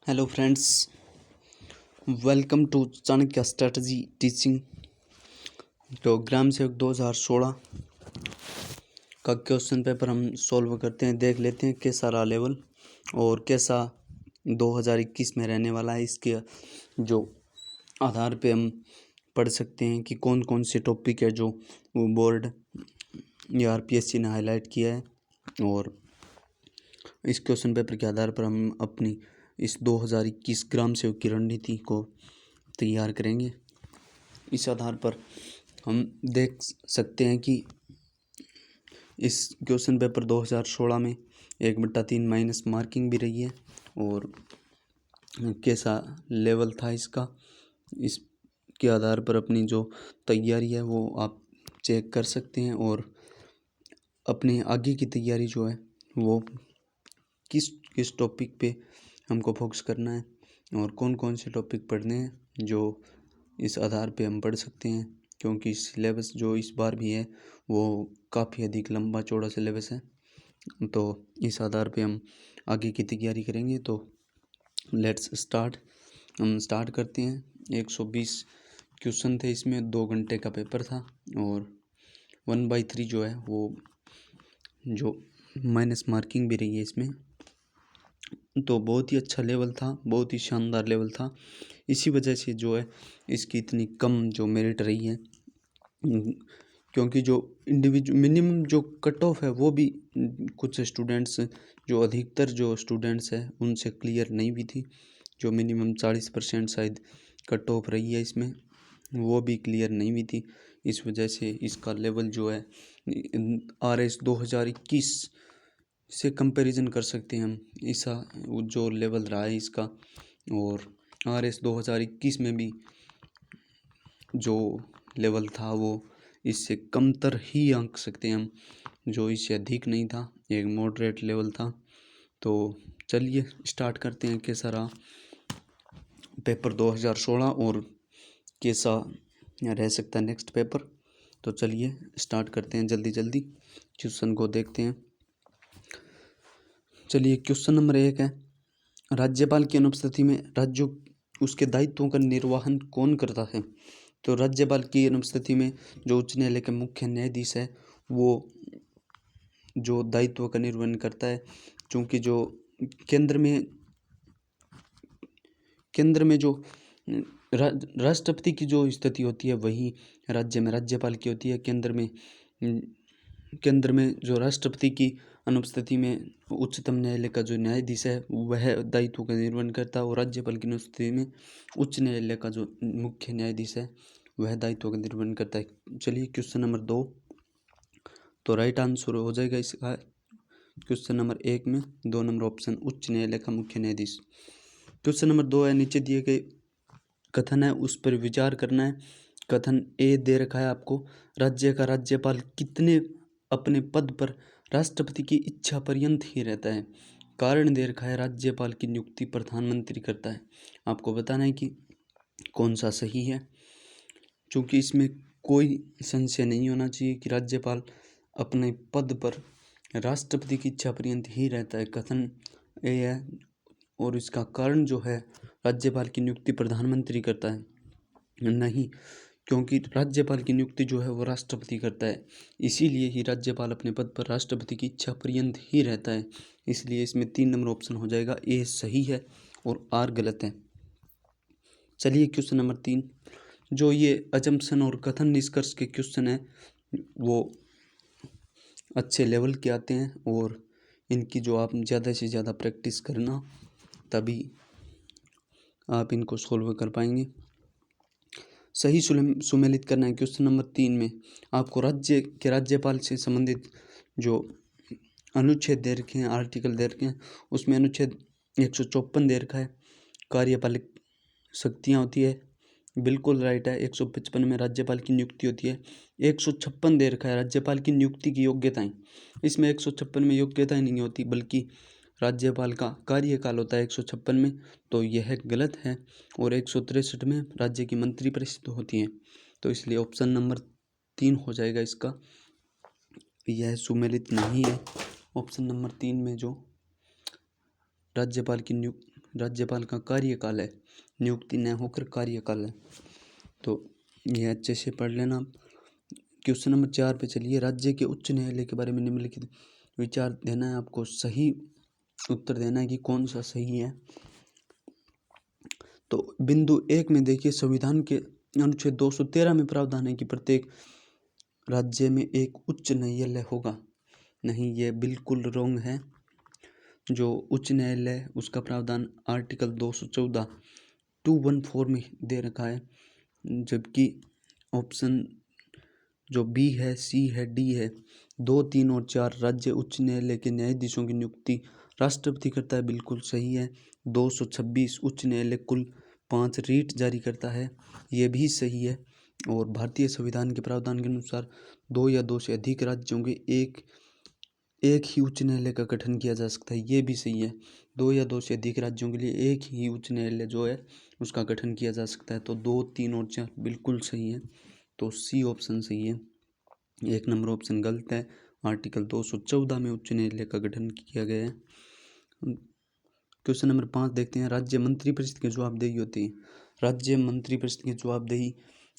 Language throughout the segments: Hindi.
Hello friends, welcome to Chanakya strategy teaching. तो ग्राम सेवक 2016 का क्वेश्चन पेपर हम सॉल्व करते हैं, देख लेते हैं कैसा रहा लेवल और कैसा 2021 में रहने वाला है। इसके जो आधार पे हम पढ़ सकते हैं कि कौन कौन से टॉपिक है जो बोर्ड या आरपीएससी ने हाईलाइट किया है, और इस क्वेश्चन पेपर के आधार पर हम अपनी इस 2021 ग्राम सेवक की रणनीति को तैयार करेंगे। इस आधार पर हम देख सकते हैं कि इस क्वेश्चन पेपर 2016 में 1/3 माइनस मार्किंग भी रही है और कैसा लेवल था इसका, इसके आधार पर अपनी जो तैयारी है वो आप चेक कर सकते हैं और अपने आगे की तैयारी जो है वो किस टॉपिक पे हमको फोकस करना है और कौन कौन से टॉपिक पढ़ने हैं, जो इस आधार पे हम पढ़ सकते हैं। क्योंकि सिलेबस जो इस बार भी है वो काफ़ी अधिक लंबा चौड़ा सिलेबस है, तो इस आधार पे हम आगे की तैयारी करेंगे। तो लेट्स स्टार्ट, हम स्टार्ट करते हैं। 120 क्वेश्चन थे, इसमें 2 घंटे का पेपर था और 1/3 जो है वो जो माइनस मार्किंग भी रही है इसमें। तो बहुत ही अच्छा लेवल था, बहुत ही शानदार लेवल था। इसी वजह से जो है इसकी इतनी कम जो मेरिट रही है, क्योंकि जो इंडिविजुअल मिनिमम जो कट ऑफ है वो भी कुछ स्टूडेंट्स, जो अधिकतर जो स्टूडेंट्स हैं उनसे क्लियर नहीं भी थी। जो मिनिमम 40% शायद कट ऑफ रही है इसमें, वो भी क्लियर नहीं भी थी। इस वजह से इसका लेवल जो है RS 2021 से कंपैरिजन कर सकते हैं हम, ऐसा जो लेवल रहा है इसका। और RS 2021 में भी जो लेवल था वो इससे कमतर ही आंक सकते हैं हम, जो इससे अधिक नहीं था, एक मॉडरेट लेवल था। तो चलिए स्टार्ट करते हैं कैसा रहा पेपर 2016 और कैसा रह सकता है नेक्स्ट पेपर। तो चलिए स्टार्ट करते हैं, जल्दी जल्दी क्वेश्चन को देखते हैं। चलिए क्वेश्चन नंबर 1 है, राज्यपाल की अनुपस्थिति में राज्यों उसके दायित्वों का निर्वहन कौन करता है। तो राज्यपाल की अनुपस्थिति में जो उच्च न्यायालय के मुख्य न्यायाधीश है वो जो दायित्व का निर्वहन करता है। क्योंकि जो केंद्र में जो राष्ट्रपति की जो स्थिति होती है वही राज्य में राज्यपाल की होती है। केंद्र में जो राष्ट्रपति की अनुपस्थिति में उच्चतम न्यायालय का जो न्यायाधीश है वह दायित्व का निर्वहन करता है, और राज्यपाल की अनुपस्थिति में उच्च न्यायालय का जो मुख्य न्यायाधीश है वह दायित्व का निर्वहन करता है। चलिए क्वेश्चन नंबर 2, तो राइट आंसर हो जाएगा इसका क्वेश्चन नंबर 1 में 2 नंबर ऑप्शन, उच्च न्यायालय का मुख्य न्यायाधीश। क्वेश्चन नंबर 2 है, नीचे दिए गए कथन है उस पर विचार करना है। कथन ए दे रखा है आपको, राज्य का राज्यपाल कितने अपने पद पर राष्ट्रपति की इच्छा पर्यंत ही रहता है। कारण दे रखा है, राज्यपाल की नियुक्ति प्रधानमंत्री करता है। आपको बताना है कि कौन सा सही है, क्योंकि इसमें कोई संशय नहीं होना चाहिए कि राज्यपाल अपने पद पर राष्ट्रपति की इच्छा पर्यंत ही रहता है। कथन ए है और इसका कारण जो है राज्यपाल की नियुक्ति प्रधानमंत्री करता है नहीं, क्योंकि राज्यपाल की नियुक्ति जो है वो राष्ट्रपति करता है। इसीलिए ही राज्यपाल अपने पद पर राष्ट्रपति की इच्छा पर्यंत ही रहता है। इसलिए इसमें 3 नंबर ऑप्शन हो जाएगा, ए सही है और आर गलत है। चलिए क्वेश्चन नंबर 3, जो ये अजम्पशन और कथन निष्कर्ष के क्वेश्चन है वो अच्छे लेवल के आते हैं, और इनकी जो आप ज़्यादा से ज़्यादा प्रैक्टिस करना, तभी आप इनको सोल्व कर पाएंगे। सही सुमेलित करना है। क्वेश्चन नंबर 3 में आपको राज्य के राज्यपाल से संबंधित जो अनुच्छेद दे रखे हैं, आर्टिकल दे रखे हैं, उसमें अनुच्छेद 154 दे रखा है, कार्यपालिक शक्तियाँ होती है, बिल्कुल राइट है। 155 में राज्यपाल की नियुक्ति होती है। 156 दे रखा है राज्यपाल की नियुक्ति की योग्यताएं, इसमें 156 में योग्यताएं नहीं होती बल्कि राज्यपाल का कार्यकाल होता है 156 में, तो यह गलत है। और 163 में राज्य की मंत्रिपरिषद होती है, तो इसलिए ऑप्शन नंबर 3 हो जाएगा इसका, यह सुमेलित नहीं है। ऑप्शन नंबर 3 में जो राज्यपाल की राज्यपाल का कार्यकाल है, नियुक्ति न होकर कार्यकाल है। तो यह अच्छे से पढ़ लेना। क्वेश्चन नंबर 4 पे चलिए। राज्य के उच्च न्यायालय के बारे में निम्नलिखित विचार देना है आपको, सही उत्तर देना है कि कौन सा सही है। तो बिंदु 1 में देखिए, संविधान के अनुच्छेद 213 में प्रावधान है कि प्रत्येक राज्य में एक उच्च न्यायालय होगा। नहीं, ये बिल्कुल रॉन्ग है। जो उच्च न्यायालय उसका प्रावधान आर्टिकल 214 214 में दे रखा है, जबकि ऑप्शन जो बी है, सी है, डी है, 2, 3 और 4 राज्य उच्च न्यायालय के न्यायाधीशों की नियुक्ति राष्ट्रपति करता है, बिल्कुल सही है। 226 उच्च न्यायालय कुल 5 रीट जारी करता है, ये भी सही है। और भारतीय संविधान के प्रावधान के अनुसार 2 या 2 से अधिक राज्यों के एक ही उच्च न्यायालय का गठन किया जा सकता है, ये भी सही है। 2 या 2 से अधिक राज्यों के लिए एक ही उच्च न्यायालय जो है उसका गठन किया जा सकता है। तो 2, 3 और 4 बिल्कुल सही है। तो सी ऑप्शन सही है। 1 नंबर ऑप्शन गलत है। आर्टिकल 214 में उच्च न्यायालय का गठन किया गया है। क्वेश्चन नंबर 5 देखते हैं। राज्य मंत्रिपरिषद की जवाबदेही होती है। राज्य मंत्रिपरिषद की जवाबदेही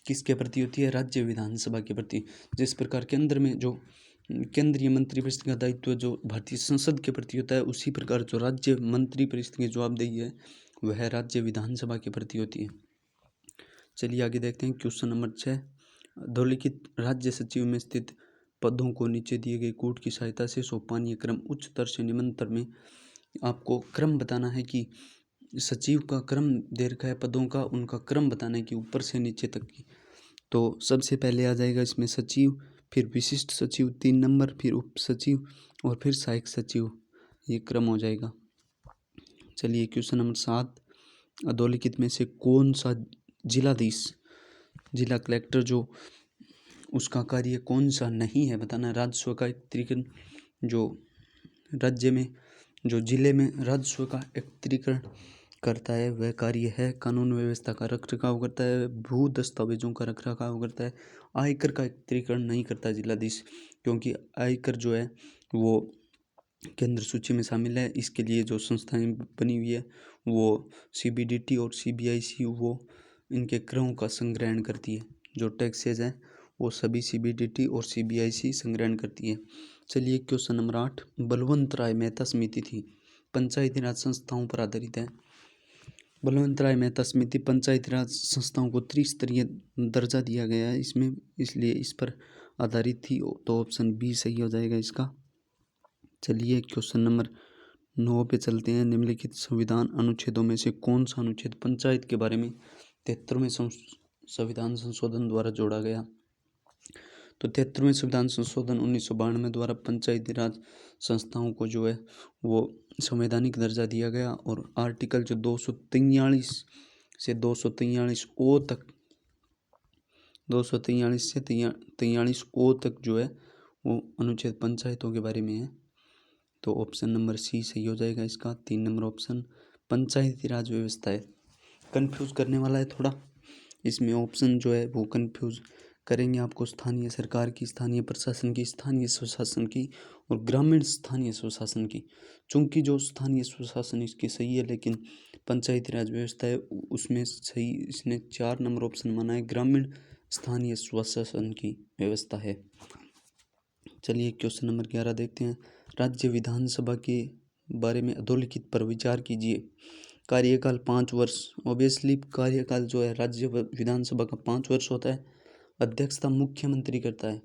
किसके प्रति होती है? राज्य विधानसभा के प्रति। जिस प्रकार केंद्र में जो केंद्रीय मंत्रिपरिषद का दायित्व जो भारतीय संसद के प्रति होता है, उसी प्रकार जो राज्य मंत्रिपरिषद की जवाबदेही है वह राज्य विधानसभा के प्रति होती है। चलिए आगे देखते हैं। क्वेश्चन नंबर 6, अधोलिखित राज्य सचिव में स्थित पदों को नीचे दिए गए कूट की सहायता से सोपानीय क्रम उच्चतर से निम्नतर में आपको क्रम बताना है कि सचिव का क्रम दे रखा है पदों का, उनका क्रम बताना है कि ऊपर से नीचे तक की। तो सबसे पहले आ जाएगा इसमें सचिव, फिर विशिष्ट सचिव 3 नंबर, फिर उप सचिव और फिर सहायक सचिव, ये क्रम हो जाएगा। चलिए क्वेश्चन नंबर 7, अधोलिखित में से कौन सा जिलाधीश, जिला कलेक्टर जो उसका कार्य कौन सा नहीं है बताना। राजस्व का एकत्रीकरण, जो राज्य में जो जिले में राजस्व का एकत्रीकरण करता है वह कार्य है। कानून व्यवस्था का रख रखाव करता है, भू दस्तावेजों का रख रखाव करता है। आयकर का एकत्रीकरण नहीं करता जिलाधीश, क्योंकि आयकर जो है वो केंद्र सूची में शामिल है। इसके लिए जो संस्थाएं बनी हुई है वो CBDT और CBIC, वो इनके करों का संग्रहण करती है। जो टैक्सेज हैं वो सभी CBDT और CBIC संग्रहण करती है। चलिए क्वेश्चन नंबर 8, बलवंत राय मेहता समिति थी पंचायती राज संस्थाओं पर आधारित है। बलवंत राय मेहता समिति पंचायती राज संस्थाओं को त्रिस्तरीय दर्जा दिया गया है इसमें, इसलिए इस पर आधारित थी। तो ऑप्शन बी सही हो जाएगा इसका। चलिए क्वेश्चन नंबर 9 पे चलते हैं। निम्नलिखित संविधान अनुच्छेदों में से कौन सा अनुच्छेद पंचायत के बारे में 73वें संविधान संशोधन द्वारा जोड़ा गया? तो 73वें संविधान संशोधन 1992 द्वारा पंचायती राज संस्थाओं को जो है वो संवैधानिक दर्जा दिया गया। और आर्टिकल जो 243 से 243 ओ तक, 243 से 43 ओ तक जो है वो अनुच्छेद पंचायतों के बारे में है। तो ऑप्शन नंबर सी सही हो जाएगा इसका। 3 नंबर ऑप्शन पंचायती राज व्यवस्था है। कंफ्यूज करने वाला है थोड़ा, इसमें ऑप्शन जो है वो कंफ्यूज करेंगे आपको। स्थानीय सरकार की, स्थानीय प्रशासन की, स्थानीय स्वशासन की और ग्रामीण स्थानीय स्वशासन की। चूँकि जो स्थानीय स्वशासन इसकी सही है, लेकिन पंचायती राज व्यवस्था है उसमें सही इसने 4 नंबर ऑप्शन माना है, ग्रामीण स्थानीय स्वशासन की व्यवस्था है। चलिए क्वेश्चन नंबर 11 देखते हैं। राज्य विधानसभा के बारे में अधोलिखित पर विचार कीजिए। कार्यकाल 5 वर्ष, ऑब्वियसली कार्यकाल जो है राज्य विधानसभा का 5 वर्ष होता है। अध्यक्षता मुख्यमंत्री करता है।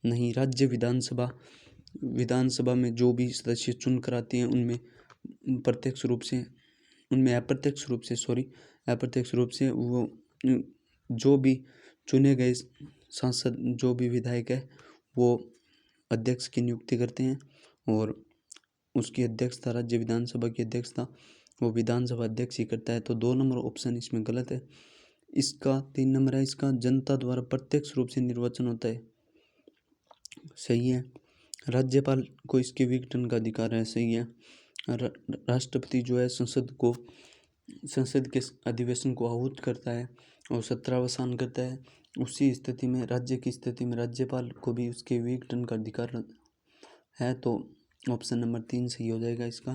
नहीं, राज्य विधानसभा में जो भी सदस्य चुन कर आते हैं उनमें अप्रत्यक्ष रूप से वो जो भी चुने गए सांसद, जो भी विधायक है वो अध्यक्ष की नियुक्ति करते हैं और उसकी अध्यक्षता, राज्य विधानसभा की अध्यक्षता वो विधानसभा अध्यक्ष ही करता है। तो 2 नंबर ऑप्शन इसमें गलत है। इसका 3 नंबर है, इसका जनता द्वारा प्रत्यक्ष रूप से निर्वाचन होता है, सही है। राज्यपाल को इसके विघटन का अधिकार है, सही है। राष्ट्रपति जो है संसद के अधिवेशन को आहूत करता है और सत्रावसान करता है। उसी स्थिति में, राज्य की स्थिति में राज्यपाल को भी उसके विघटन का अधिकार है। तो ऑप्शन नंबर 3 सही हो जाएगा इसका।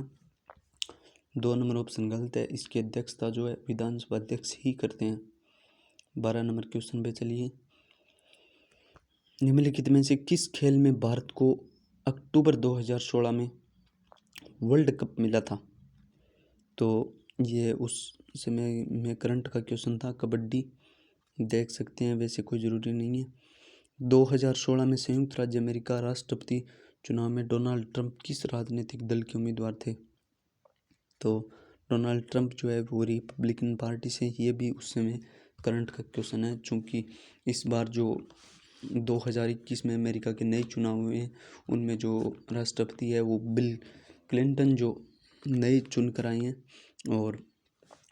2 नंबर ऑप्शन गलत है, इसकी अध्यक्षता जो है विधानसभा अध्यक्ष ही करते हैं। 12 नंबर क्वेश्चन पे चलिए। निम्नलिखित में से किस खेल में भारत को अक्टूबर 2016 में वर्ल्ड कप मिला था? तो ये उस समय में करंट का क्वेश्चन था, कबड्डी देख सकते हैं, वैसे कोई ज़रूरी नहीं है। 2016 में संयुक्त राज्य अमेरिका राष्ट्रपति चुनाव में डोनाल्ड ट्रंप किस राजनीतिक दल के उम्मीदवार थे? तो डोनाल्ड ट्रंप जो है वो रिपब्लिकन पार्टी से, ये भी उस समय करंट का क्वेश्चन है, चूँकि इस बार जो 2021 में अमेरिका के नए चुनाव हुए हैं उनमें जो राष्ट्रपति है वो बिल क्लिंटन जो नए चुन कर आए हैं और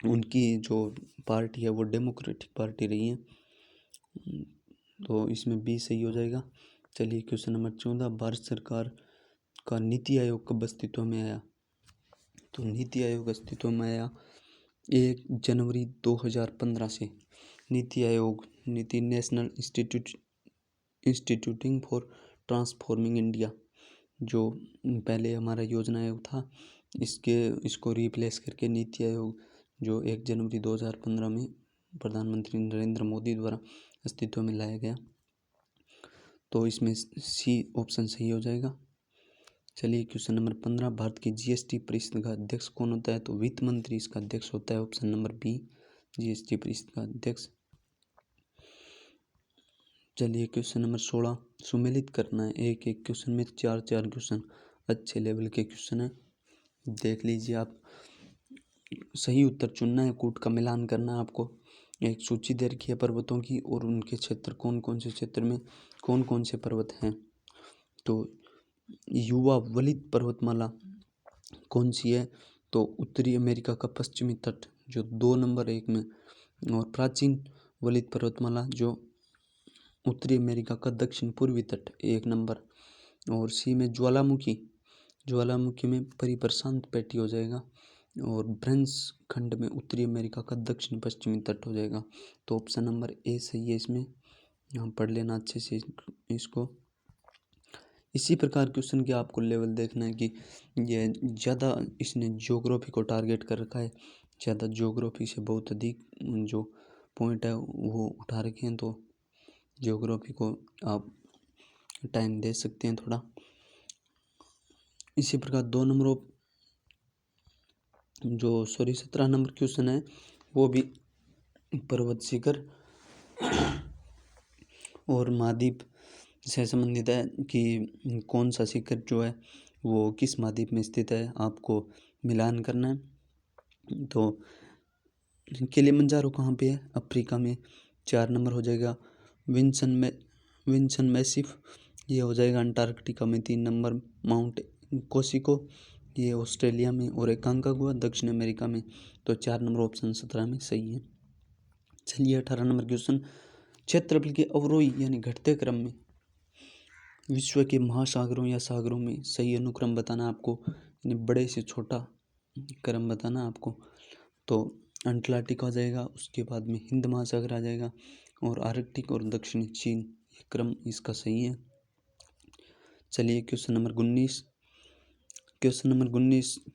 उनकी जो पार्टी है वो डेमोक्रेटिक पार्टी रही है। तो इसमें बी सही हो जाएगा। चलिए क्वेश्चन नंबर 14, भारत सरकार का नीति आयोग कब अस्तित्व में आया? तो नीति आयोग अस्तित्व में आया 1 जनवरी 2015 से। NITI Aayog NITI national instituting for transforming India, जो पहले हमारा योजना आयोग था, इसको रिप्लेस करके नीति आयोग जो 1 जनवरी 2015 में प्रधानमंत्री नरेंद्र मोदी द्वारा अस्तित्व में लाया गया। तो इसमें सी ऑप्शन सही हो जाएगा। चलिए क्वेश्चन नंबर 15, भारत की जीएसटी परिषद का अध्यक्ष कौन होता है? तो वित्त मंत्री इसका अध्यक्ष होता है, ऑप्शन नंबर बी जीएसटी परिषद का अध्यक्ष। चलिए क्वेश्चन नंबर 16, सुमेलित करना है, एक एक क्वेश्चन में 4 क्वेश्चन अच्छे लेवल के क्वेश्चन है, देख लीजिए आप। सही उत्तर चुनना है, कूट का मिलान करना है आपको। एक सूची दे रखी है पर्वतों की और उनके क्षेत्र, कौन कौन से क्षेत्र में कौन कौन से पर्वत हैं। तो युवा वलित पर्वतमाला कौन सी है? तो उत्तरी अमेरिका का पश्चिमी तट जो 2 नंबर 1 में, और प्राचीन वलित पर्वतमाला जो उत्तरी अमेरिका का दक्षिण पूर्वी तट 1 नंबर, और सी में ज्वालामुखी में परिप्रशांत पेटी हो जाएगा, और ब्रंस खंड में उत्तरी अमेरिका का दक्षिण पश्चिमी तट हो जाएगा। तो ऑप्शन नंबर ए सही है इसमें, यहाँ पढ़ लेना अच्छे से इसको। इसी प्रकार क्वेश्चन के आपको लेवल देखना है कि ये ज़्यादा इसने ज्योग्राफी को टारगेट कर रखा है, ज़्यादा ज्योग्राफी से बहुत अधिक जो पॉइंट है वो उठा रखे हैं, तो ज्योग्राफी को आप टाइम दे सकते हैं थोड़ा। इसी प्रकार 17 नंबर क्वेश्चन है वो भी पर्वत शिखर और महाद्वीप से संबंधित है कि कौन सा शिखर जो है वो किस महाद्वीप में स्थित है, आपको मिलान करना है। तो किलिमंजारो कहाँ पे है? अफ्रीका में, 4 नंबर हो जाएगा। विंसन मैसिफ ये हो जाएगा अंटार्कटिका में, 3 नंबर। माउंट कोसिको ये ऑस्ट्रेलिया में, और एकांकागुआ दक्षिण अमेरिका में। तो 4 नंबर ऑप्शन 17 में सही है। चलिए 18 नंबर क्वेश्चन, क्षेत्रफल के अवरोही यानी घटते क्रम में विश्व के महासागरों या सागरों में सही अनुक्रम बताना आपको, यानी बड़े से छोटा क्रम बताना आपको। तो अंटार्कटिक आ जाएगा, उसके बाद में हिंद महासागर आ जाएगा, और आर्कटिक और दक्षिणी चीन, ये क्रम इसका सही है। चलिए क्वेश्चन नंबर 19,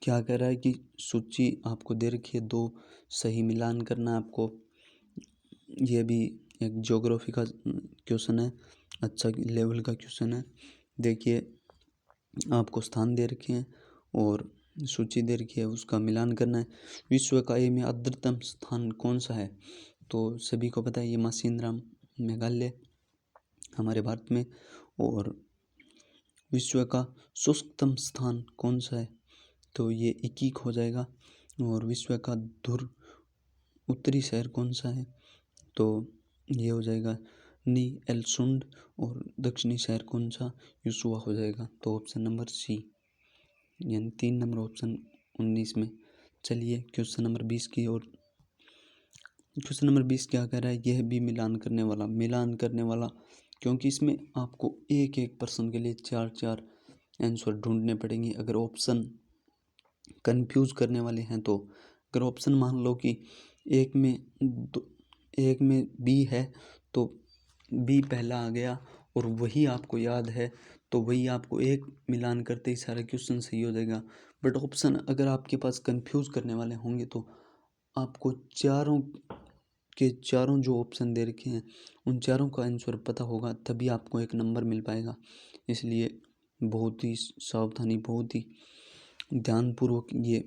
क्या कह रहा है कि सूची आपको दे रखी है, 2 सही मिलान करना आपको। यह भी एक ज्योग्राफी का क्वेश्चन है, अच्छा लेवल का क्वेश्चन है। देखिए आपको स्थान दे रखे हैं और सूची दे रखी है, उसका मिलान करना है। विश्व का ए में आर्द्रतम स्थान कौन सा है? तो सभी को पता है ये मासिनराम मेघालय हमारे भारत में। और विश्व का शुष्कतम स्थान कौन सा है? तो ये इकीक हो जाएगा। और विश्व का ध्रुव उत्तरी शहर कौन सा है? तो ये हो जाएगा नी एलसुंड। और दक्षिणी शहर कौन सा? युसुआ हो जाएगा। तो ऑप्शन नंबर सी, यानी 3 नंबर ऑप्शन 19 में। चलिए क्वेश्चन नंबर 20 की ओर। क्वेश्चन नंबर 20 क्या कह रहा है? यह भी मिलान करने वाला, क्योंकि इसमें आपको एक एक प्रश्न के लिए 4 आंसर ढूंढने पड़ेंगे। अगर ऑप्शन कंफ्यूज करने वाले हैं तो, अगर ऑप्शन मान लो कि एक में बी है तो बी पहला आ गया और वही आपको याद है, तो वही आपको एक मिलान करते ही सारा क्वेश्चन सही हो जाएगा। बट ऑप्शन अगर आपके पास कंफ्यूज करने वाले होंगे तो आपको चारों के चारों जो ऑप्शन दे रखे हैं उन चारों का आंसर पता होगा, तभी आपको एक नंबर मिल पाएगा। इसलिए बहुत ही सावधानी, बहुत ही ध्यानपूर्वक ये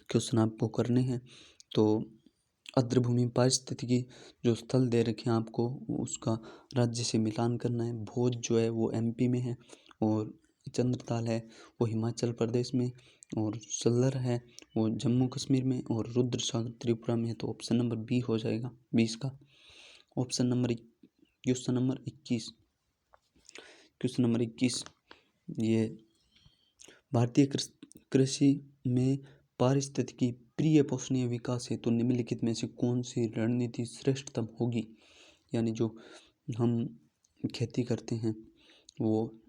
क्वेश्चन आपको करने हैं। तो आर्द्रभूमि पारिस्थितिकी जो स्थल दे रखे हैं आपको, उसका राज्य से मिलान करना है। भोज जो है वो एमपी में है, और चंद्रताल है वो हिमाचल प्रदेश में, और सल्लर है वो जम्मू कश्मीर में, और रुद्र सागर त्रिपुरा में है। तो ऑप्शन नंबर बी हो जाएगा 20 का। Option number question number 21, question number 21 ये भारतीय कृषि में पारिस्थितिकी प्रिय पोषणीय विकास हेतु निम्नलिखित में से कौन सी रणनीति श्रेष्ठतम होगी। यानी जो हम खेती करते हैं वो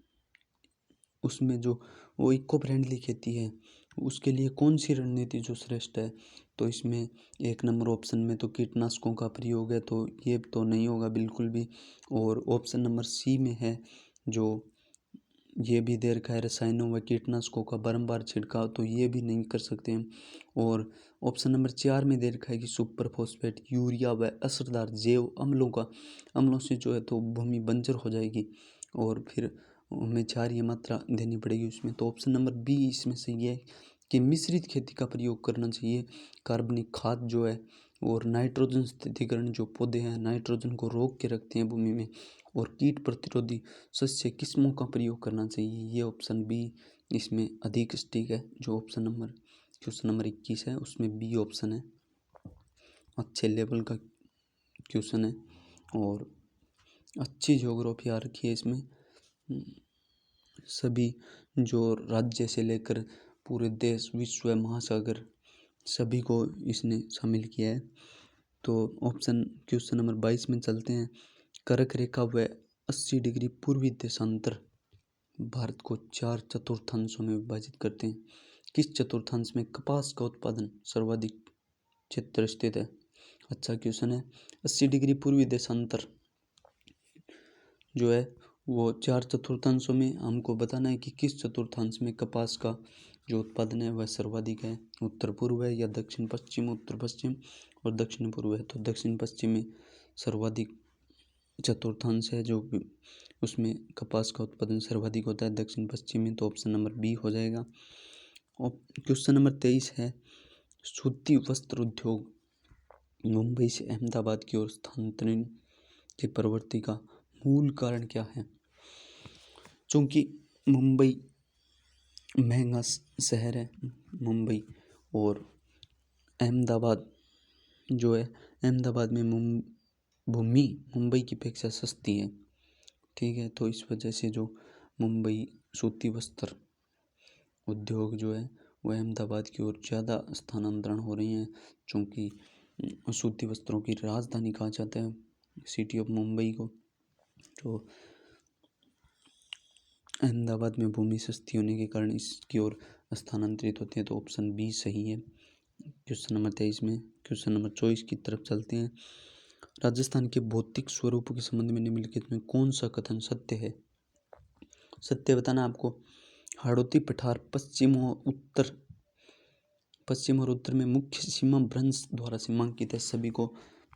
उसमें जो वो इको फ्रेंडली खेती है, उसके लिए कौन सी रणनीति जो श्रेष्ठ है। तो इसमें एक नंबर ऑप्शन में तो कीटनाशकों का प्रयोग है, तो ये तो नहीं होगा बिल्कुल भी। और ऑप्शन नंबर सी में है जो ये भी दे रखा है रसायनों व कीटनाशकों का बारंबार छिड़काव, तो ये भी नहीं कर सकते हम। और ऑप्शन नंबर 4 में दे रखा है कि सुपर फॉस्फेट, यूरिया व असरदार जैव अम्लों से जो है तो भूमि बंजर हो जाएगी, और फिर हमें क्षारीय मात्रा देनी पड़ेगी उसमें। तो ऑप्शन नंबर बी इसमें सही है कि मिश्रित खेती का प्रयोग करना चाहिए। कार्बनिक खाद जो है और नाइट्रोजन स्थितिकरण जो पौधे हैं नाइट्रोजन को रोक के रखते हैं भूमि में, और कीट प्रतिरोधी शस्य किस्मों का प्रयोग करना चाहिए। ये ऑप्शन बी इसमें अधिक सटीक है। जो ऑप्शन नंबर क्वेश्चन नंबर 21 है उसमें बी ऑप्शन है, अच्छे लेवल का क्वेश्चन है, और अच्छी ज्योग्राफी आ रखी है इसमें। सभी जो राज्य से लेकर पूरे देश, विश्व, महासागर सभी को इसने शामिल किया है। तो ऑप्शन क्वेश्चन नंबर 22 में चलते हैं। कर्क रेखा व 80 डिग्री पूर्वी देशांतर भारत को 4 चतुर्थांशों में विभाजित करते हैं। किस चतुर्थांश में कपास का उत्पादन सर्वाधिक क्षेत्र स्थित है। अच्छा क्वेश्चन है। 80 डिग्री पूर्वी देशांतर जो है वो 4 चतुर्थांशों में हमको बताना है कि किस चतुर्थांश में कपास का जो उत्पादन है वह सर्वाधिक है। उत्तर पूर्व है या दक्षिण पश्चिम, उत्तर पश्चिम और दक्षिण पूर्व है। तो दक्षिण पश्चिम में सर्वाधिक चतुर्थांश है जो उसमें कपास का उत्पादन सर्वाधिक होता है दक्षिण पश्चिम में। तो ऑप्शन नंबर बी हो जाएगा। और क्वेश्चन नंबर 23 है। सूती वस्त्र उद्योग मुंबई से अहमदाबाद की ओर स्थानांतरण की प्रवृत्ति का मूल कारण क्या है। चूँकि मुंबई महंगा शहर है, मुंबई, और अहमदाबाद जो है अहमदाबाद में भूमि मुंबई की अपेक्षा सस्ती है। ठीक है, तो इस वजह से जो मुंबई सूती वस्त्र उद्योग जो है वह अहमदाबाद की ओर ज़्यादा स्थानांतरण हो रही हैं, चूँकि सूती वस्त्रों की राजधानी कहा जाता है सिटी ऑफ मुंबई को। तो अहमदाबाद में भूमि सस्ती होने के कारण इसकी ओर स्थानांतरित होते हैं। तो ऑप्शन बी सही है क्वेश्चन नंबर 23 में। क्वेश्चन नंबर 24 की तरफ चलते हैं। राजस्थान के भौतिक स्वरूप के संबंध में निम्नलिखित में कौन सा कथन सत्य है। सत्य बताना आपको। हाड़ौती पठार पश्चिम और उत्तर में मुख्य सीमा भ्रंश द्वारा सीमांकित है। सभी को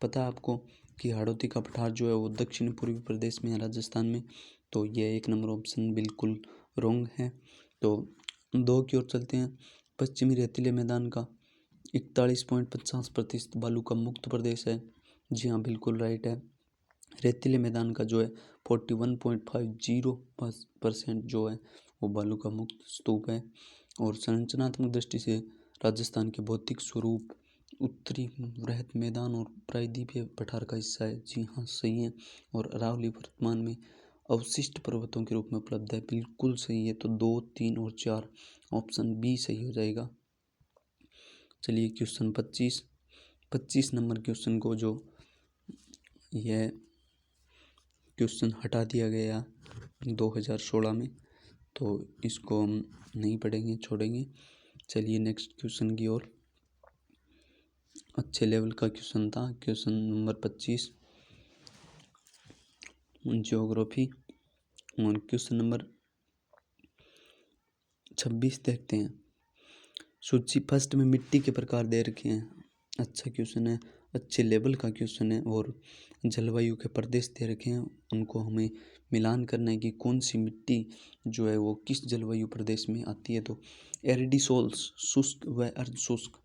पता है आपको कि हाड़ौती का पठार जो है वो दक्षिण पूर्वी प्रदेश में है, राजस्थान में। तो यह एक नंबर ऑप्शन बिल्कुल रॉन्ग है। तो 2 की ओर चलते हैं। पश्चिमी रेतीले मैदान का 41.50% बालू का मुक्त प्रदेश है। जी हाँ, बिल्कुल राइट है। रेतीले मैदान का जो है 41.50% जो है वो बालू का मुक्त स्तूप है। और संरचनात्मक दृष्टि से राजस्थान के भौतिक स्वरूप उत्तरी वृहत मैदान और प्रायद्वीपीय पठार का हिस्सा है। जी हाँ, सही है। और अरावली वर्तमान में अवशिष्ट पर्वतों के रूप में उपलब्ध है। बिल्कुल सही है। तो 2, 3 और 4 ऑप्शन बी सही हो जाएगा। चलिए क्वेश्चन 25 नंबर क्वेश्चन को जो यह क्वेश्चन हटा दिया गया 2016 में, तो इसको हम नहीं पढ़ेंगे, छोड़ेंगे। चलिए नेक्स्ट क्वेश्चन की ओर। अच्छे लेवल का क्वेश्चन था क्वेश्चन नंबर 25 ज्योग्राफी। और क्वेश्चन नंबर 26 देखते हैं। सूची फर्स्ट में मिट्टी के प्रकार दे रखे हैं, अच्छा क्वेश्चन है, अच्छे लेवल का क्वेश्चन है। और जलवायु के प्रदेश दे रखे हैं, उनको हमें मिलान करना है कि कौन सी मिट्टी जो है वो किस जलवायु प्रदेश में आती है। तो एरिडिसोल्स शुष्क व अर्ध शुष्क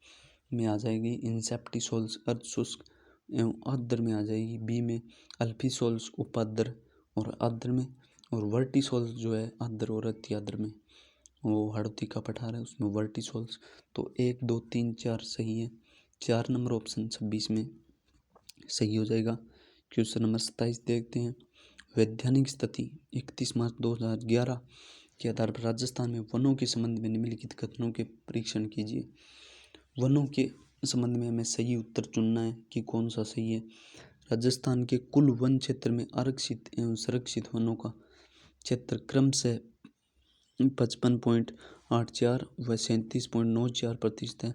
में आ जाएगी, इंसेप्टिसोल्स अर्ध शुष्क एवं आर्द्र में आ जाएगी, बी में अल्फीसोल्स उपाद्र और आर्द्र में, और वर्टिसोल्स जो है आर्द्र और अति आर्द्र में। वो हड़ौती का पठार है उसमें वर्टिसोल्स। तो 1 2 3 4 सही है, 4 नंबर ऑप्शन 26 में सही हो जाएगा। क्वेश्चन नंबर 27 देखते हैं। वैधानिक स्थिति 31 मार्च 2011 के आधार पर राजस्थान में वनों के संबंध में निम्नलिखित कथनों के परीक्षण कीजिए। वनों के संबंध में हमें सही उत्तर चुनना है कि कौन सा सही है। राजस्थान के कुल वन क्षेत्र में आरक्षित एवं संरक्षित वनों का क्षेत्र क्रमशः 55.84 व 37.94% है।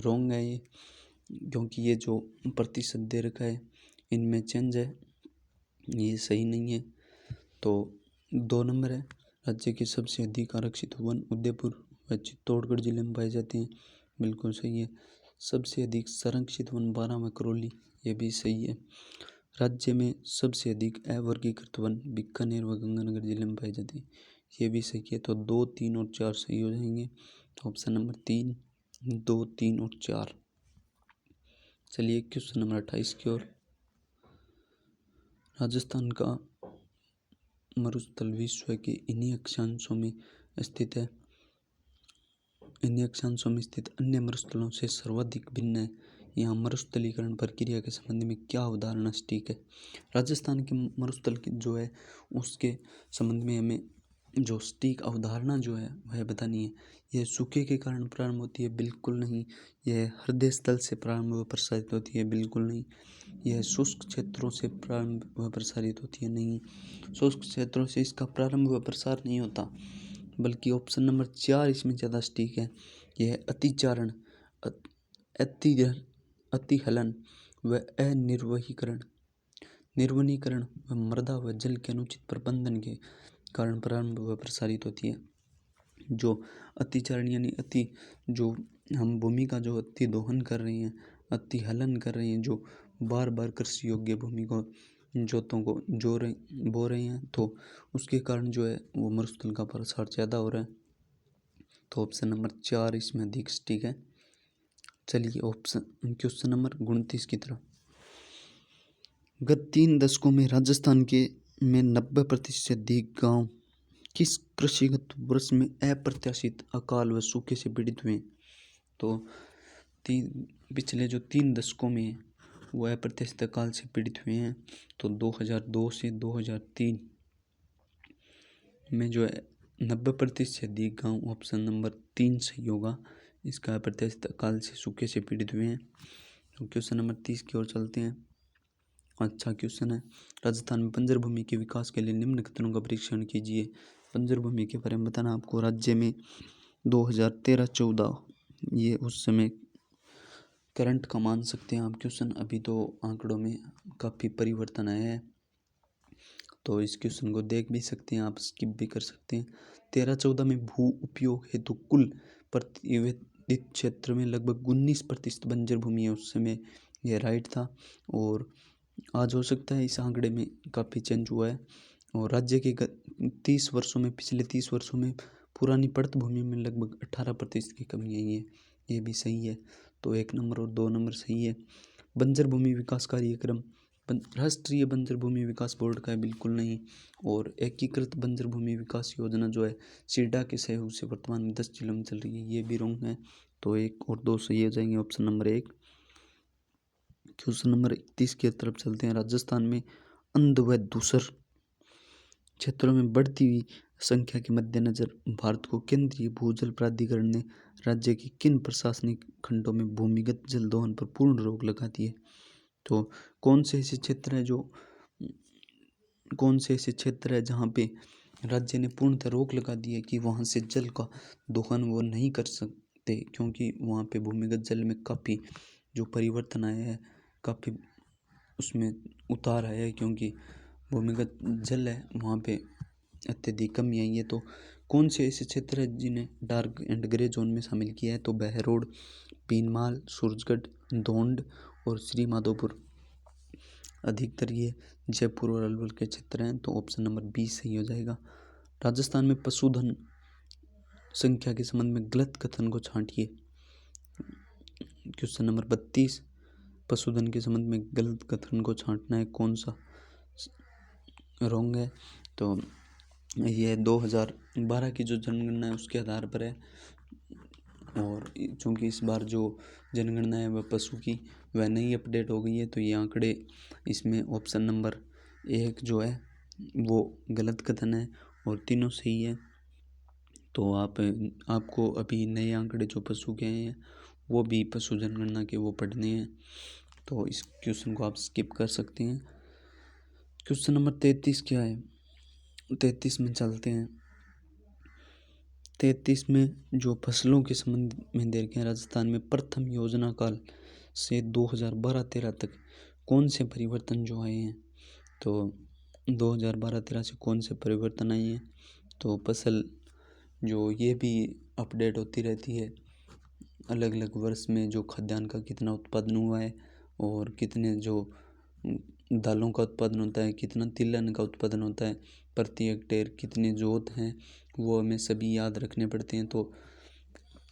रॉन्ग है ये, क्योंकि ये जो प्रतिशत दे रखा है इनमें चेंज है, ये सही नहीं है। तो 2 नंबर है, राज्य के सबसे अधिक आरक्षित वन उदयपुर व चित्तौड़गढ़ जिले में पाए जाते हैं, बिल्कुल सही है। सबसे अधिक संरक्षित वन 12 में करौली, ये भी सही है। राज्य में सबसे अधिक अवर्गीकृत वन बीकानेर व गंगानगर जिले में पाए जाते हैं, ये भी सही है। तो 2 3 और 4 सही हो जाएंगे। तो ऑप्शन नंबर 3, 2 3 और 4। चलिए क्वेश्चन नंबर 28 की ओर। राजस्थान का मरुस्थल विश्व के इन्हीं अक्षांशों में स्थित है, इन्हीं अक्षांशों में स्थित अन्य मरुस्थलों से सर्वाधिक भिन्न है। यहाँ मरुस्थलीकरण प्रक्रिया के संबंध में क्या अवधारणा सटीक है। राजस्थान के मरुस्थल की जो है उसके संबंध में हमें जो सटीक अवधारणा जो है वह बतानी है। यह सूखे के कारण प्रारंभ होती है, बिल्कुल नहीं। यह हृदय स्थल से प्रारंभ व प्रसारित होती है, बिल्कुल नहीं। यह शुष्क क्षेत्रों से प्रारंभ व प्रसारित होती है, नहीं। शुष्क क्षेत्रों से इसका प्रारंभ व प्रसार नहीं होता, बल्कि ऑप्शन नंबर 4 इसमें ज़्यादा सटीक है। यह अतिचारण, अतिहलन व अनिर्वहीकरण, निर्वनीकरण व मृदा व जल के अनुचित प्रबंधन के कारण प्रारंभ व प्रसारित होती है। जो अतिचारण यानी अति जो हम भूमि का जो अति दोहन कर रहे हैं, अतिहलन कर रहे हैं, जो बार बार कृषि योग्य भूमि को जोतों को बो रहे हैं, तो उसके कारण जो है वो मरुस्थल का प्रसार ज़्यादा हो रहा है। तो ऑप्शन नंबर 4 इसमें अधिक सटीक है। चलिए क्वेश्चन नंबर 29 की तरफ। गत 3 दशकों में राजस्थान में 90% से अधिक गांव किस कृषिगत वर्ष में अप्रत्याशित अकाल व सूखे से पीड़ित हुए। तो पिछले जो 3 दशकों में वो अप्रत्याशित अकाल से पीड़ित हुए हैं। तो 2002 से 2003 में जो है 90% से अधिक गाँव, ऑप्शन नंबर 3 सही होगा। इसका अप्रत्याशित अकाल से सूखे से पीड़ित हुए हैं। तो क्वेश्चन नंबर 30 की ओर चलते हैं। अच्छा क्वेश्चन है। राजस्थान में बंजर भूमि के विकास के लिए निम्न कथनों का परीक्षण कीजिए। बंजर भूमि के बारे में बताना आपको। राज्य में 2013-14 ये उस समय करंट का मान सकते हैं आप क्वेश्चन। अभी तो आंकड़ों में काफ़ी परिवर्तन आया है, तो इस क्वेश्चन को देख भी सकते हैं आप, स्किप भी कर सकते हैं। 13-14 में भू उपयोग हेतु कुल प्रतिवेदित क्षेत्र में लगभग 19% बंजर भूमि है, उस समय यह राइट था। और आज हो सकता है इस आंकड़े में काफ़ी चेंज हुआ है। और राज्य के 30 वर्षों में, पिछले 30 वर्षों में पुरानी पड़त भूमि में लगभग 18% की कमी आई है, ये भी सही है। तो 1 नंबर और 2 नंबर सही है। बंजर भूमि विकास कार्यक्रम राष्ट्रीय बंजर भूमि विकास बोर्ड का है, बिल्कुल नहीं। और एकीकृत बंजर भूमि विकास योजना जो है सीडा के सहयोग से वर्तमान में 10 जिलों में चल रही है, ये भी रॉन्ग है। तो 1 और 2 सही हो जाएंगे, ऑप्शन नंबर 1। क्वेश्चन नंबर 31 की तरफ चलते हैं। राजस्थान में अंध व धूसर क्षेत्रों में बढ़ती हुई संख्या के मद्देनजर भारत को केंद्रीय भूजल प्राधिकरण ने राज्य के किन प्रशासनिक खंडों में भूमिगत जल दोहन पर पूर्ण रोक लगा दी है। तो कौन से ऐसे क्षेत्र है जहाँ पे राज्य ने पूर्णतः रोक लगा दी है कि वहाँ से जल का दोहन वो नहीं कर सकते, क्योंकि वहाँ पे भूमिगत जल में काफ़ी जो परिवर्तन आया है, काफ़ी उसमें उतार आया है, क्योंकि भूमिगत जल है वहाँ पे अत्यधिक कमी आई है। तो कौन से ऐसे क्षेत्र हैं जिन्हें डार्क एंड ग्रे जोन में शामिल किया है? तो बहरोड, पीनमाल, सूरजगढ़, धोंड और श्री माधोपुर। अधिकतर ये जयपुर और अलवर के क्षेत्र हैं, तो ऑप्शन नंबर बी सही हो जाएगा। राजस्थान में पशुधन संख्या के संबंध में गलत कथन को छांटिए। क्वेश्चन नंबर 32, पशुधन के संबंध में गलत कथन को छांटना है, कौन सा रॉन्ग है? तो ये 2012 की जो जनगणना है उसके आधार पर है, और चूँकि इस बार जो जनगणना है वह पशु की वह नहीं अपडेट हो गई है, तो ये आंकड़े इसमें ऑप्शन नंबर 1 जो है वो गलत कथन है और तीनों सही है। तो आपको अभी नए आंकड़े जो पशु के हैं वो भी पशु जनगणना के वो पढ़ने हैं, तो इस क्वेश्चन को आप स्किप कर सकते हैं। क्वेश्चन नंबर 33 क्या है? 33 में चलते हैं। 33 में जो फसलों के संबंध में दे रखे हैं, राजस्थान में प्रथम योजना काल से 2012-13 तक कौन से परिवर्तन जो आए हैं? तो 2012-13 से कौन से परिवर्तन आए हैं? तो फसल जो ये भी अपडेट होती रहती है, अलग अलग वर्ष में जो खाद्यान्न का कितना उत्पादन हुआ है और कितने जो दालों का उत्पादन होता है, कितना तिलहन का उत्पादन होता है, प्रति हेक्टेयर कितने जोत हैं, वो हमें सभी याद रखने पड़ते हैं। तो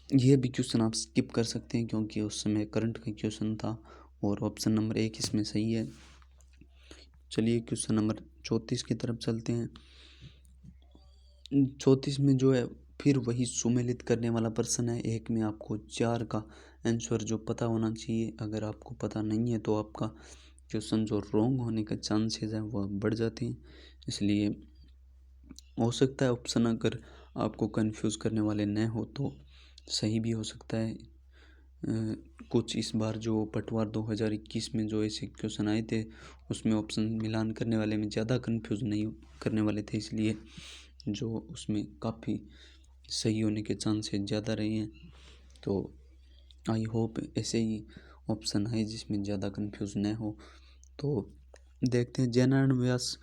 ये भी क्वेश्चन आप स्किप कर सकते हैं क्योंकि उस समय करंट का क्वेश्चन था, और ऑप्शन नंबर 1 इसमें सही है। चलिए क्वेश्चन नंबर 34 की तरफ चलते हैं। 34 में जो है फिर वही सुमेलित करने वाला प्रश्न है। एक में आपको 4 का आंसर जो पता होना चाहिए, अगर आपको पता नहीं है तो आपका क्वेश्चन जो रॉन्ग होने का चांसेस है वह बढ़ जाते हैं। इसलिए हो सकता है ऑप्शन अगर आपको कंफ्यूज करने वाले न हो तो सही भी हो सकता है। कुछ इस बार जो पटवार 2021 में जो ऐसे क्वेश्चन आए थे उसमें ऑप्शन मिलान करने वाले में ज़्यादा कंफ्यूज नहीं करने वाले थे, इसलिए जो उसमें काफ़ी सही होने के चांसेस ज़्यादा रहे हैं। तो आई होप ऐसे ही ऑप्शन है जिसमें ज़्यादा कंफ्यूज न हो। तो देखते हैं जयनारायण व्यास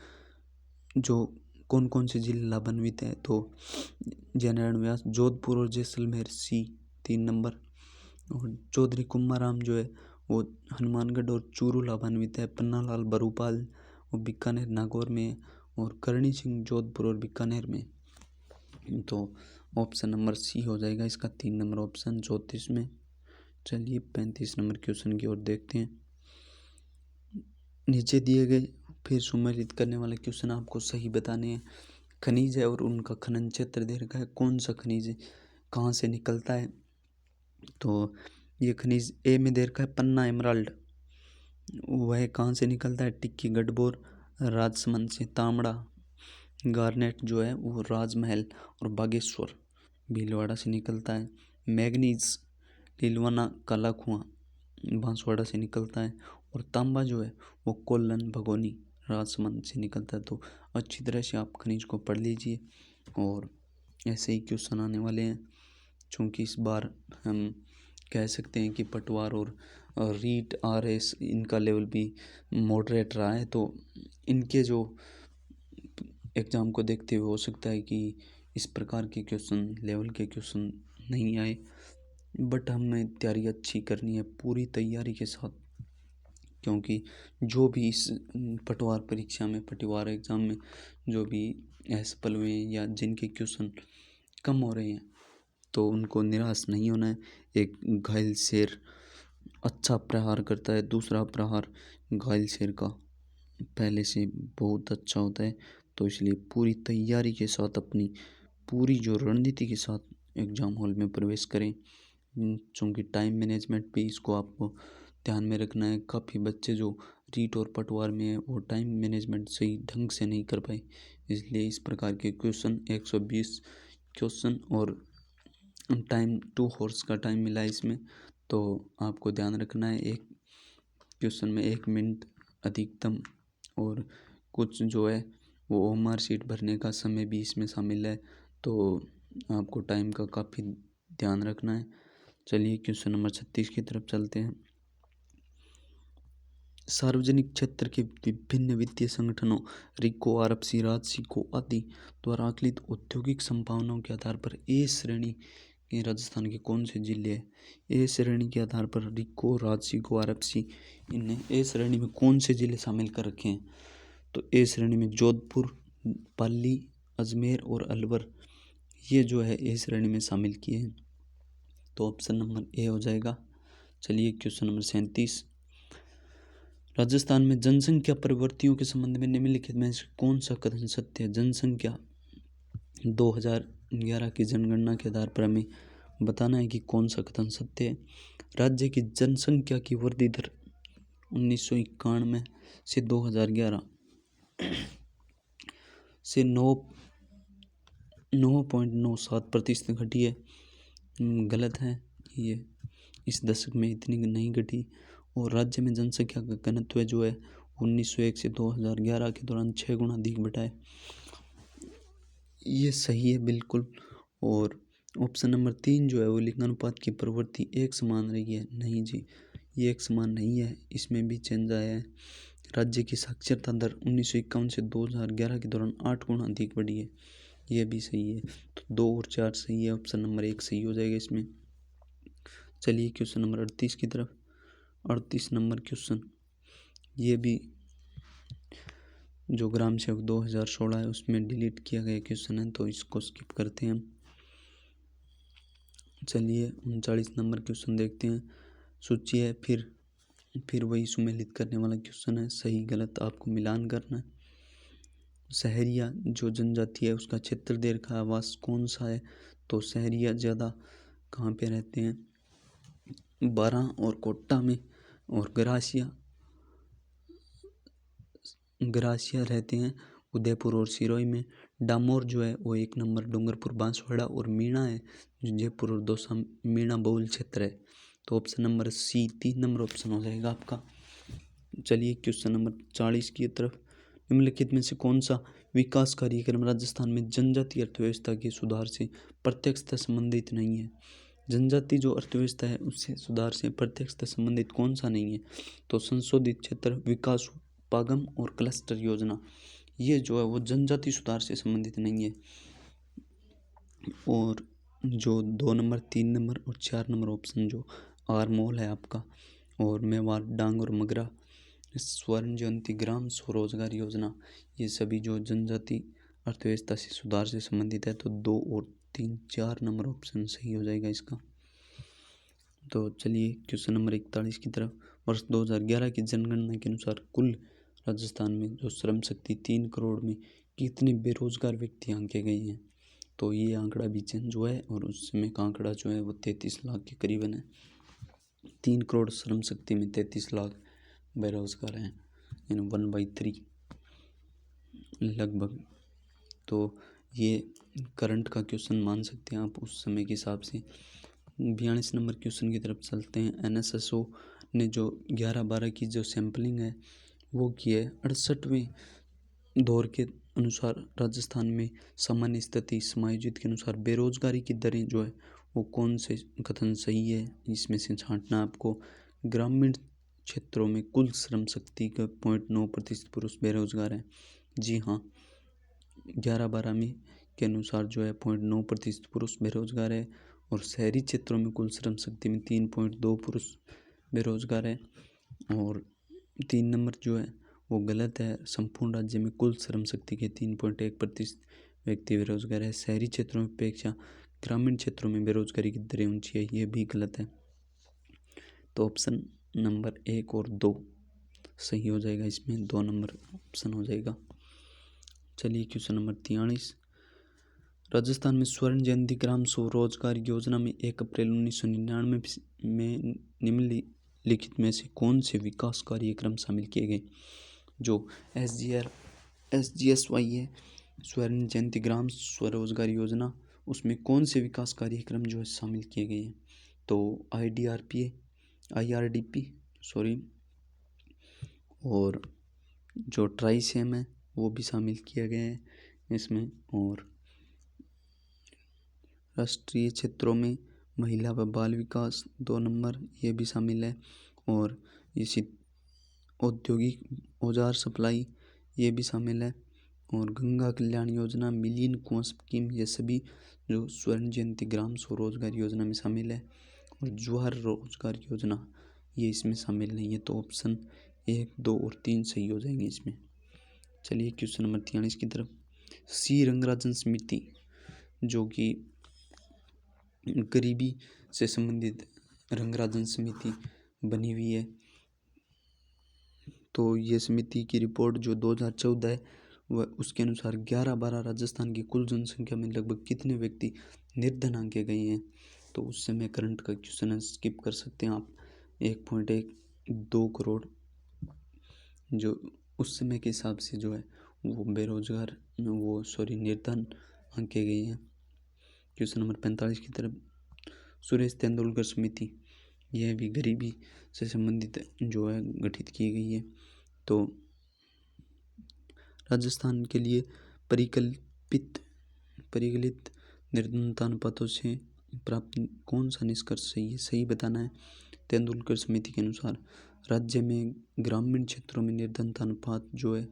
जो कौन कौन से जिले लाभान्वित है? तो जयनारायण व्यास जोधपुर और जैसलमेर सी 3 नंबर, और चौधरी कुमाराम जो है वो हनुमानगढ़ और चूरू लाभान्वित है। पन्नालाल बरूपाल वो बीकानेर नागौर में है, और करणी सिंह जोधपुर और बीकानेर में। तो ऑप्शन नंबर सी हो जाएगा इसका 3 नंबर ऑप्शन 34 में। चलिए 35 नंबर क्वेश्चन की ओर देखते हैं। नीचे दिए गए फिर सुमेलित करने वाले क्वेश्चन आपको सही बताने हैं। खनिज है और उनका खनन क्षेत्र दे रखा है, कौन सा खनिज कहाँ से निकलता है? तो ये खनिज ए में दे रखा है पन्ना एमराल्ड, वह कहाँ से निकलता है? टिक्की गढ़बोर राजसमंद से। तांबड़ा गार्नेट जो है वो राजमहल और बागेश्वर भीलवाड़ा से निकलता है। मैग्नीज लीलवाना काला कुआं बांसवाड़ा से निकलता है, और तांबा जो है वो कोल्लन भगोनी राजसमंद से निकलता है। तो अच्छी तरह से आप खनिज को पढ़ लीजिए, और ऐसे ही क्वेश्चन आने वाले हैं। चूँकि इस बार हम कह सकते हैं कि पटवार और रीट आरएस इनका लेवल भी मॉडरेट रहा है, तो इनके जो एग्ज़ाम को देखते हुए हो सकता है कि इस प्रकार के क्वेश्चन लेवल के क्वेश्चन नहीं आए, बट हमें तैयारी अच्छी करनी है पूरी तैयारी के साथ, क्योंकि जो भी इस पटवार परीक्षा में पटवार एग्ज़ाम में जो भी असफल हुए या जिनके क्वेश्चन कम हो रहे हैं तो उनको निराश नहीं होना है। एक घायल शेर अच्छा प्रहार करता है, दूसरा प्रहार घायल शेर का पहले से बहुत अच्छा होता है। तो इसलिए पूरी तैयारी के साथ अपनी पूरी जो रणनीति के साथ एग्ज़ाम हॉल में प्रवेश करें। चूँकि टाइम मैनेजमेंट भी इसको आपको ध्यान में रखना है। काफ़ी बच्चे जो रीट और पटवार में है वो टाइम मैनेजमेंट सही ढंग से नहीं कर पाए, इसलिए इस प्रकार के क्वेश्चन 120 क्वेश्चन और टाइम 2 हॉर्स का टाइम मिला है इसमें, तो आपको ध्यान रखना है। एक क्वेश्चन में 1 मिनट अधिकतम, और कुछ जो है वो ओएमआर शीट भरने का समय भी इसमें शामिल है, तो आपको टाइम का काफ़ी ध्यान रखना है। चलिए क्वेश्चन नंबर 36 की तरफ चलते हैं। सार्वजनिक क्षेत्र के विभिन्न वित्तीय संगठनों रिको, आरएफसी, राजसिको आदि द्वारा आकलित औद्योगिक संभावनाओं के आधार पर ए श्रेणी के राजस्थान के कौन से जिले हैं? ए श्रेणी के आधार पर रिको, राजसिको, आरएफसी, इन्हें ए श्रेणी में कौन से जिले शामिल कर रखे हैं? तो ए श्रेणी में जोधपुर, पाली, अजमेर और अलवर, ये जो है ए श्रेणी में शामिल किए हैं। तो ऑप्शन नंबर ए हो जाएगा। चलिए क्वेश्चन नंबर 37, राजस्थान में जनसंख्या प्रवृत्तियों के संबंध में निम्नलिखित में से कौन सा कथन सत्य है? जनसंख्या 2011 की जनगणना के आधार पर हमें बताना है कि कौन सा कथन सत्य है। राज्य की जनसंख्या की वृद्धि दर 1991 से 2011 से 9.97% घटी है। गलत है, ये इस दशक में इतनी नहीं घटी। और राज्य में जनसंख्या का घनत्व जो है 1901 से 2011 के दौरान 6 गुना अधिक बढ़ा है। ये सही है बिल्कुल। और ऑप्शन नंबर 3 जो है वो लिंगानुपात की प्रवृत्ति एक समान रही है। नहीं जी, ये एक समान नहीं है, इसमें भी चेंज आया है। राज्य की साक्षरता दर 1951 से 2011 के दौरान 8 गुना अधिक बढ़ी है। ये भी सही है। तो 2 और 4 सही है, ऑप्शन नंबर 1 सही हो जाएगा इसमें। चलिए क्वेश्चन नंबर 38 की तरफ। 38 नंबर क्वेश्चन, ये भी जो ग्राम सेवक 2016 है उसमें डिलीट किया गया क्वेश्चन है, तो इसको स्किप करते हैं हम। चलिए 39 नंबर क्वेश्चन देखते हैं। सूची है, फिर वही सुमेलित करने वाला क्वेश्चन है। सही गलत आपको मिलान करना है। शहरिया जो जनजाति है उसका क्षेत्र देर का आवास कौन सा है? तो शहरिया ज़्यादा कहाँ पे रहते हैं? बारां और कोटा में। और ग्रासिया रहते हैं उदयपुर और सिरोही में। डामोर जो है वो 1 नंबर डूंगरपुर, बांसवाड़ा और मीणा है जो जयपुर और दौसा मीणा बहुल क्षेत्र है। तो option number C 3 number option हो जाएगा आपका। चलिए क्वेश्चन नंबर 40 की तरफ। निम्नलिखित में से कौन सा विकास कार्यक्रम राजस्थान में जनजातीय अर्थव्यवस्था के सुधार से प्रत्यक्षतः संबंधित नहीं है? जनजाति जो अर्थव्यवस्था है उससे सुधार से प्रत्यक्षतः संबंधित कौन सा नहीं है? तो संशोधित क्षेत्र विकास पागम और क्लस्टर योजना, ये जो है वो जनजाति सुधार से संबंधित नहीं है। और जो 2 नंबर, 3 नंबर और 4 नंबर ऑप्शन जो आरमोल है आपका, और मेवाड़, डांग और मगरा स्वर्ण जयंती ग्राम स्वरोजगार योजना, ये सभी जो जनजाति अर्थव्यवस्था से सुधार से संबंधित है। तो 2 और 3, 4 नंबर ऑप्शन सही हो जाएगा इसका। तो चलिए क्वेश्चन नंबर 41 की तरफ। वर्ष 2011 की जनगणना के अनुसार कुल राजस्थान में जो श्रम शक्ति 3 करोड़ में कितने बेरोजगार व्यक्ति आंके गए हैं? तो ये आंकड़ा भी चेंज हुआ है और उस समय का आंकड़ा जो है वो 33 लाख के करीबन है। 3 करोड़ श्रम शक्ति में 33 लाख बेरोजगार हैं, यानी 1/3 लगभग। तो ये करंट का क्वेश्चन मान सकते हैं आप उस समय के हिसाब से। 42 नंबर क्वेश्चन की तरफ चलते हैं। NSSO ने जो 11-12 की जो सैम्पलिंग है वो की है। 68वें दौर के अनुसार राजस्थान में सामान्य स्थिति समायोजित के अनुसार बेरोजगारी की दरें जो है वो कौन से कथन सही है, इसमें से छांटना आपको। ग्रामीण क्षेत्रों में कुल श्रम शक्ति का 0.9% पुरुष बेरोजगार हैं। जी हाँ, 11-12 में के अनुसार जो है 0.9% पुरुष बेरोजगार है। और शहरी क्षेत्रों में कुल श्रम शक्ति में 3.2 पुरुष बेरोजगार है। और 3 नंबर जो है वो गलत है। संपूर्ण राज्य में कुल श्रम शक्ति के 3.1% व्यक्ति बेरोजगार है। शहरी क्षेत्रों में अपेक्षा ग्रामीण क्षेत्रों में बेरोजगारी की दरें ऊंची है, ये भी गलत है। तो ऑप्शन नंबर 1 और 2 सही हो जाएगा इसमें, 2 नंबर ऑप्शन हो जाएगा। चलिए क्वेश्चन नंबर 43। राजस्थान में स्वर्ण जयंती ग्राम स्वरोजगार योजना में 1 अप्रैल 1999 में निम्नलिखित में से कौन से विकास कार्यक्रम शामिल किए गए? जो SGSY है, स्वर्ण जयंती ग्राम स्वरोजगार योजना, उसमें कौन से विकास कार्यक्रम जो है शामिल किए गए हैं? तो IRDP और जो ट्राइसेम है वो भी शामिल किया गया है इसमें। और राष्ट्रीय क्षेत्रों में महिला व बाल विकास 2 नंबर, ये भी शामिल है। और इसी औद्योगिक औजार सप्लाई ये भी शामिल है। और गंगा कल्याण योजना, मिलियन कुआं स्कीम, ये सभी जो स्वर्ण जयंती ग्राम स्वरोजगार योजना में शामिल है। और ज्वार रोजगार योजना ये इसमें शामिल नहीं है। तो ऑप्शन 1, 2 और 3 सही हो जाएंगे इसमें। चलिए क्वेश्चन नंबर 43 की तरफ। सी रंगराजन समिति जो कि गरीबी से संबंधित रंगराजन समिति बनी हुई है। तो ये समिति की रिपोर्ट जो 2014 है वह उसके अनुसार 11-12 राजस्थान की कुल जनसंख्या में लगभग कितने व्यक्ति निर्धन आंके गए हैं। तो उससे मैं करंट का क्वेश्चन है, स्किप कर सकते हैं आप। 1.2 करोड़ जो उस समय के हिसाब से जो है वो बेरोजगार निर्धन आंके गए हैं। क्वेश्चन नंबर 45 की तरफ। सुरेश तेंदुलकर समिति यह भी गरीबी से संबंधित जो है गठित की गई है। तो राजस्थान के लिए परिकलित निर्धनता अनुपातों से प्राप्त कौन सा निष्कर्ष सही बताना है। तेंदुलकर समिति के अनुसार राज्य में ग्रामीण क्षेत्रों में निर्धनता अनुपात जो है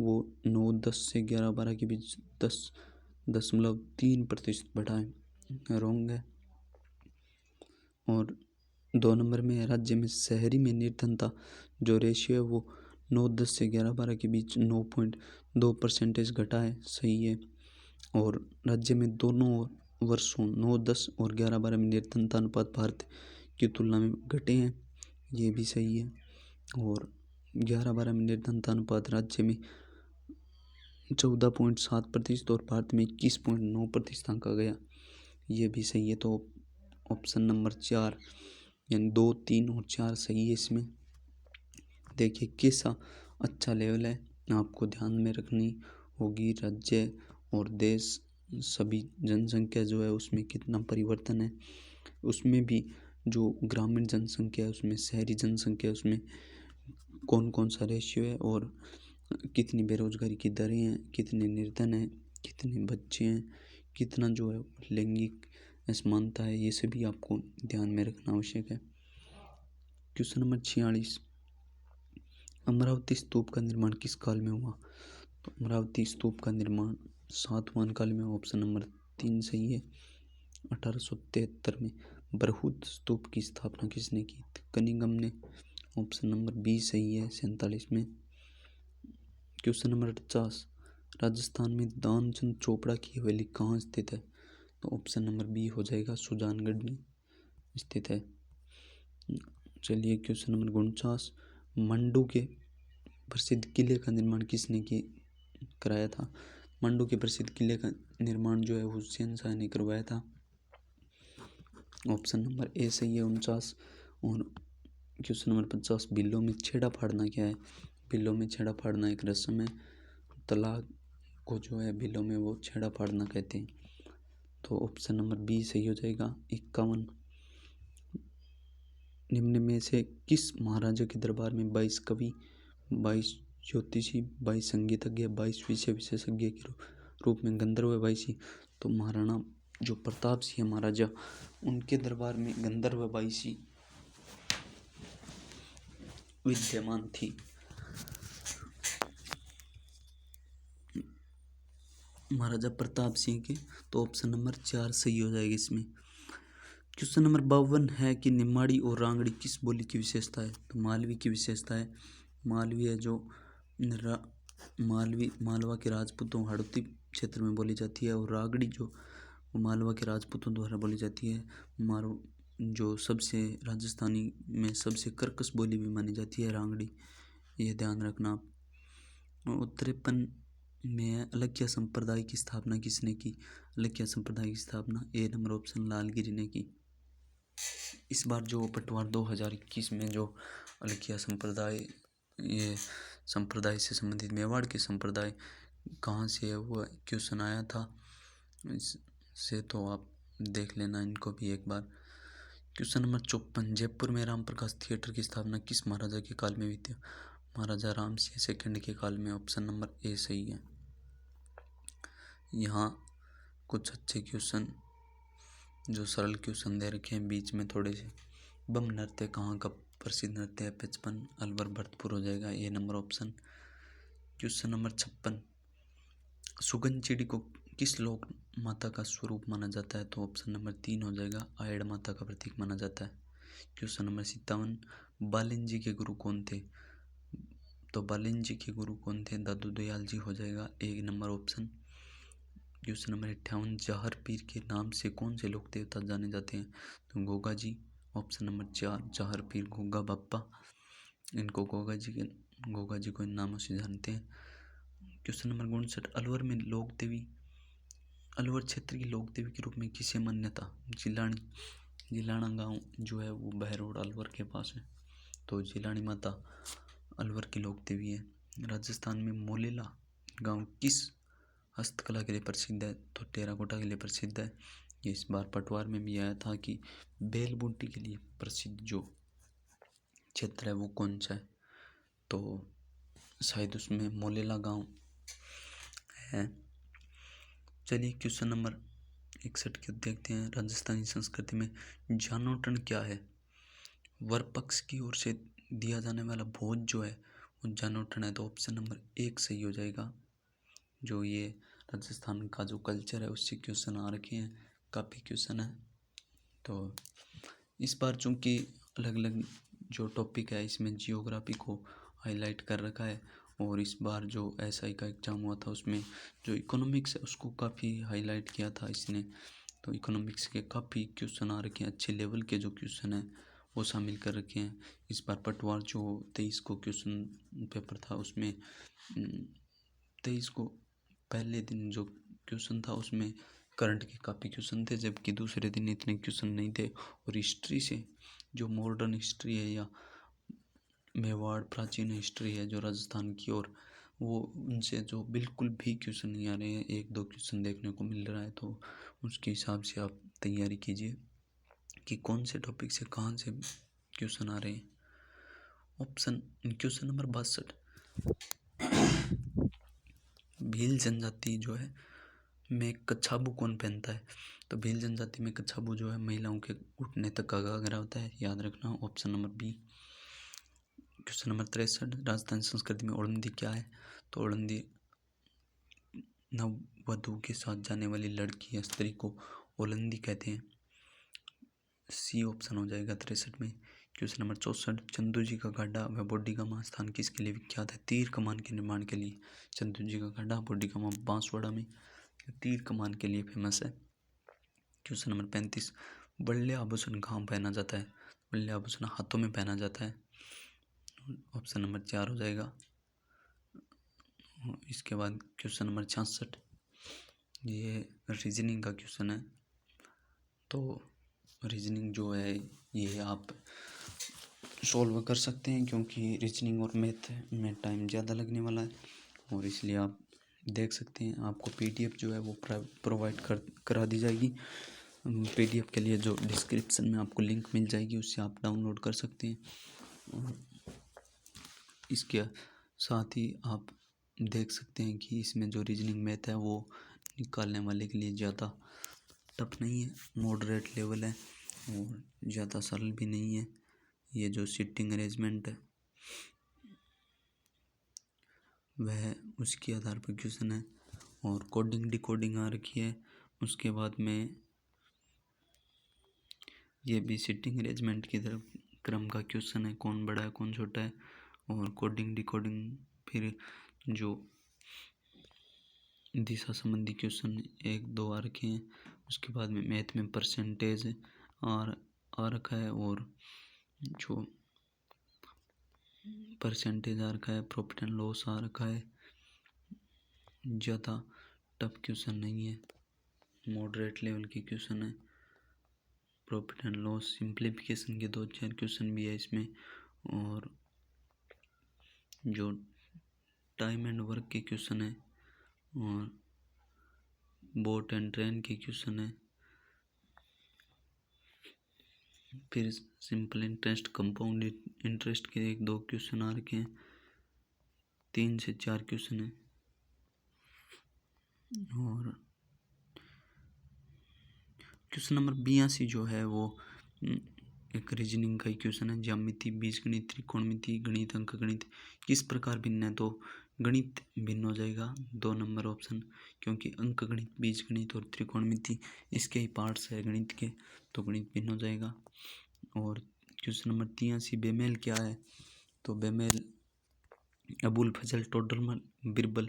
वो 9-10 से 11-12 के बीच 10.3% बढ़ा है, रॉन्ग है। और 2 नंबर में राज्य में शहरी में निर्धनता जो रेशियो है वो 9-10 से 11-12 के बीच 9.2% घटा है, सही है। और राज्य में दोनों वर्षों 9-10 और 11-12 में निर्धनता अनुपात भारत की तुलना में घटे हैं, ये भी सही है। और 11-12 में निर्धनता अनुपात राज्य में 14.7% और भारत में 21.9% आंका गया, ये भी सही है। तो ऑप्शन नंबर 4 यानी 2, 3 और 4 सही है इसमें। देखिए कैसा अच्छा लेवल है, आपको ध्यान में रखनी होगी। राज्य और देश सभी जनसंख्या जो है उसमें कितना परिवर्तन है, उसमें भी जो ग्रामीण जनसंख्या है उसमें शहरी जनसंख्या है उसमें कौन कौन सा रेशियो है और कितनी बेरोजगारी की दरें हैं, कितने निर्धन हैं, कितने बच्चे हैं, कितना जो है लैंगिक असमानता है, ये सभी आपको ध्यान में रखना आवश्यक है। Question number 46। अमरावती स्तूप का निर्माण किस काल में हुआ। तो अमरावती स्तूप का निर्माण सातवाहन काल में। ऑप्शन नंबर 3 सही है। 1873 में बरहुत स्तूप की स्थापना किसने की। कनिंघम ने। ऑप्शन नंबर बी सही है 47 में। Question number 50। राजस्थान में दानचंद चोपड़ा की हवेली कहाँ स्थित है। तो ऑप्शन नंबर बी हो जाएगा, सुजानगढ़ में स्थित है। चलिए क्वेश्चन नंबर 49। मंडू के प्रसिद्ध किले का निर्माण किसने कराया था। मंडू के प्रसिद्ध किले का निर्माण जो है हुसैन शाह ने करवाया था। ऑप्शन नंबर ए सही है 49। और क्वेश्चन नंबर 50। बिल्लों में छेड़ा फाड़ना क्या है। बिल्लों में छेड़ा फाड़ना एक रस्म है, तलाक को जो है बिल्लों में वो छेड़ा फाड़ना कहते हैं। तो ऑप्शन नंबर बी सही हो जाएगा 51। निम्न में से किस महाराजा के दरबार में 22 कवि, 22 ज्योतिषी, 22 संगीतज्ञ, 22 विषय विशेषज्ञ के रूप में गंधर्व 22। तो महाराणा जो प्रताप सिंह महाराजा उनके दरबार में गंधर्व 22 विद्यमान थी। महाराजा प्रताप सिंह के। तो ऑप्शन नंबर 4 सही हो जाएगा इसमें। क्वेश्चन नंबर 52 है कि निमाड़ी और रांगड़ी किस बोली की विशेषता है। तो मालवी की विशेषता है। मालवी है जो मालवा के राजपूतों हड़ौती क्षेत्र में बोली जाती है। और रागड़ी जो मालवा के राजपूतों द्वारा बोली जाती है। जो सबसे राजस्थानी में सबसे कर्कश बोली भी मानी जाती है रांगड़ी, ये ध्यान रखना आप। 53 में अलख्या संप्रदाय की स्थापना किसने की। अलख्या संप्रदाय की स्थापना ए नंबर ऑप्शन लालगिरी ने की। इस बार जो पटवार 2021 में जो अलख्या संप्रदाय ये संप्रदाय से संबंधित मेवाड़ के संप्रदाय कहाँ से है वो क्वेश्चन आया था, इससे तो आप देख लेना इनको भी एक बार। Question number 54। जयपुर में राम प्रकाश थिएटर की स्थापना किस महाराजा के काल में हुई थी। महाराजा राम सिंह सेकंड के काल में। ऑप्शन नंबर ए सही है। यहाँ कुछ अच्छे क्वेश्चन जो सरल क्वेश्चन दे रखे हैं, बीच में थोड़े से। बम नृत्य कहाँ का प्रसिद्ध नृत्य है 55, अलवर भरतपुर हो जाएगा ये number option. Question number 56, Sugan चिड़ी को किस लोक माता का स्वरूप माना जाता है? तो ऑप्शन नंबर 3 हो जाएगा, आयड़ माता का प्रतीक माना जाता है। क्वेश्चन नंबर 57, बालिन जी के गुरु कौन थे? तो बालिन जी के गुरु कौन थे? दादू दयाल जी हो जाएगा एक नंबर ऑप्शन। क्वेश्चन नंबर 58, जहर पीर के नाम से कौन से लोक देवता जाने जाते हैं? तो गोगा जी। ऑप्शन नंबर 4, जहर पीर गोगा बाप्पा, इनको गोगा जी को इन नामों से जानते हैं। क्वेश्चन नंबर 59, अलवर में लोक देवी, अलवर क्षेत्र की लोक देवी के रूप में किसे मान्यता? जिलाना गांव जो है वो बहरोड अलवर के पास है, तो जिलानी माता अलवर की लोक देवी है। राजस्थान में मोलेला गांव किस हस्तकला के लिए प्रसिद्ध है? तो टेराकोटा के लिए प्रसिद्ध है। इस बार पटवार में भी आया था कि बेल बूटी के लिए प्रसिद्ध जो क्षेत्र है वो कौन सा है? तो शायद उसमें मोलेला गांव है। चलिए क्वेश्चन नंबर 61 के देखते हैं। राजस्थानी संस्कृति में जानोटन क्या है? वर पक्ष की ओर से दिया जाने वाला भोज जो है वो जानोटन है, तो ऑप्शन नंबर 1 सही हो जाएगा। जो ये राजस्थान का जो कल्चर है उससे क्वेश्चन आ रखे हैं, काफ़ी क्वेश्चन है। तो इस बार चूँकि अलग अलग जो टॉपिक है इसमें जियोग्राफी को हाईलाइट कर रखा है, और इस बार जो एसआई का एग्ज़ाम हुआ था उसमें जो इकोनॉमिक्स है उसको काफ़ी हाईलाइट किया था इसने, तो इकोनॉमिक्स के काफ़ी क्वेश्चन आ रखे हैं, अच्छे लेवल के जो क्वेश्चन हैं वो शामिल कर रखे हैं। इस बार पटवार जो 23 को क्वेश्चन पेपर था उसमें 23 को पहले दिन जो क्वेश्चन था उसमें करंट के काफ़ी क्वेश्चन थे, जबकि दूसरे दिन इतने क्वेश्चन नहीं थे। और हिस्ट्री से जो मॉडर्न हिस्ट्री है या मेवाड़ प्राचीन हिस्ट्री है जो राजस्थान की, और वो उनसे जो बिल्कुल भी क्वेश्चन नहीं आ रहे हैं, 1-2 क्वेश्चन देखने को मिल रहा है, तो उसके हिसाब से आप तैयारी कीजिए कि कौन से टॉपिक से कहाँ से क्वेश्चन आ रहे हैं। क्वेश्चन नंबर 62, भील जनजाति जो है में कच्छाबू कौन पहनता है? तो भील जनजाति में कच्छाबू जो है महिलाओं के घुटने तक का घाघरा होता है, याद रखना, option number B. Question number 63, Rajasthan संस्कृति में ओलंदी क्या है? तो ओलंदी नववधु के साथ जाने वाली लड़की या स्त्री को ओलंदी कहते हैं, सी ऑप्शन हो जाएगा 63 में। क्वेश्चन नंबर 64, चंदू जी का गड्ढा व बोडीगामा स्थान किसके लिए विख्यात है? तीर कमान के निर्माण के लिए। चंदू जी का गड्ढा बोडीगामा बांसवाड़ा में तीर कमान के लिए फेमस है। क्वेश्चन नंबर 35, बल्ले आभूषण कहाँ पहना जाता है? बल्ले आभूषण हाथों में पहना जाता है, ऑप्शन नंबर 4 हो जाएगा। इसके बाद क्वेश्चन नंबर 66, ये रीजनिंग का क्वेश्चन है, तो रीजनिंग जो है ये आप सॉल्व कर सकते हैं, क्योंकि रीजनिंग और मैथ में टाइम ज़्यादा लगने वाला है, और इसलिए आप देख सकते हैं। आपको पीडीएफ जो है वो प्रोवाइड करा दी जाएगी। पीडीएफ के लिए जो डिस्क्रिप्शन में आपको लिंक मिल जाएगी उससे आप डाउनलोड कर सकते हैं। इसके साथ ही आप देख सकते हैं कि इसमें जो रीजनिंग मैथ है वो निकालने वाले के लिए ज़्यादा टफ नहीं है, मॉडरेट लेवल है और ज़्यादा सरल भी नहीं है। ये जो सिटिंग अरेंजमेंट है वह उसके आधार पर क्वेश्चन है, और कोडिंग डिकोडिंग आ रखी है। उसके बाद में ये भी सिटिंग अरेंजमेंट की तरफ क्रम का क्वेश्चन है, कौन बड़ा है कौन छोटा है, और कोडिंग डिकोडिंग फिर जो दिशा संबंधी क्वेश्चन 1-2 आ रखे हैं। उसके बाद में मैथ में परसेंटेज आ रखा है, और जो परसेंटेज आ रखा है, प्रॉफिट एंड लॉस आ रखा है। ज़्यादा टफ क्वेश्चन नहीं है, मॉडरेट लेवल की क्वेश्चन है। प्रॉफिट एंड लॉस सिंप्लीफिकेशन के 2-4 क्वेश्चन भी है इसमें, और जो टाइम एंड वर्क के क्वेश्चन है, और बोट एंड ट्रेन के क्वेश्चन है। फिर सिंपल इंटरेस्ट कंपाउंड इंटरेस्ट के 1-2 क्वेश्चन आ रखे हैं, 3 से 4 क्वेश्चन है। और क्वेश्चन नंबर 82 जो है वो एक रीजनिंग का क्वेश्चन है, ज्यामिति, बीजगणित, त्रिकोणमिति, गणित, अंकगणित किस प्रकार भिन्न है? तो गणित भिन्न हो जाएगा 2 नंबर ऑप्शन, क्योंकि अंकगणित, बीजगणित और त्रिकोणमिति इसके ही पार्ट्स है गणित के, तो गणित भिन्न हो जाएगा। और क्वेश्चन नंबर 83, बेमेल क्या है? तो बेमेल अबुल फजल टोडरमल बिरबल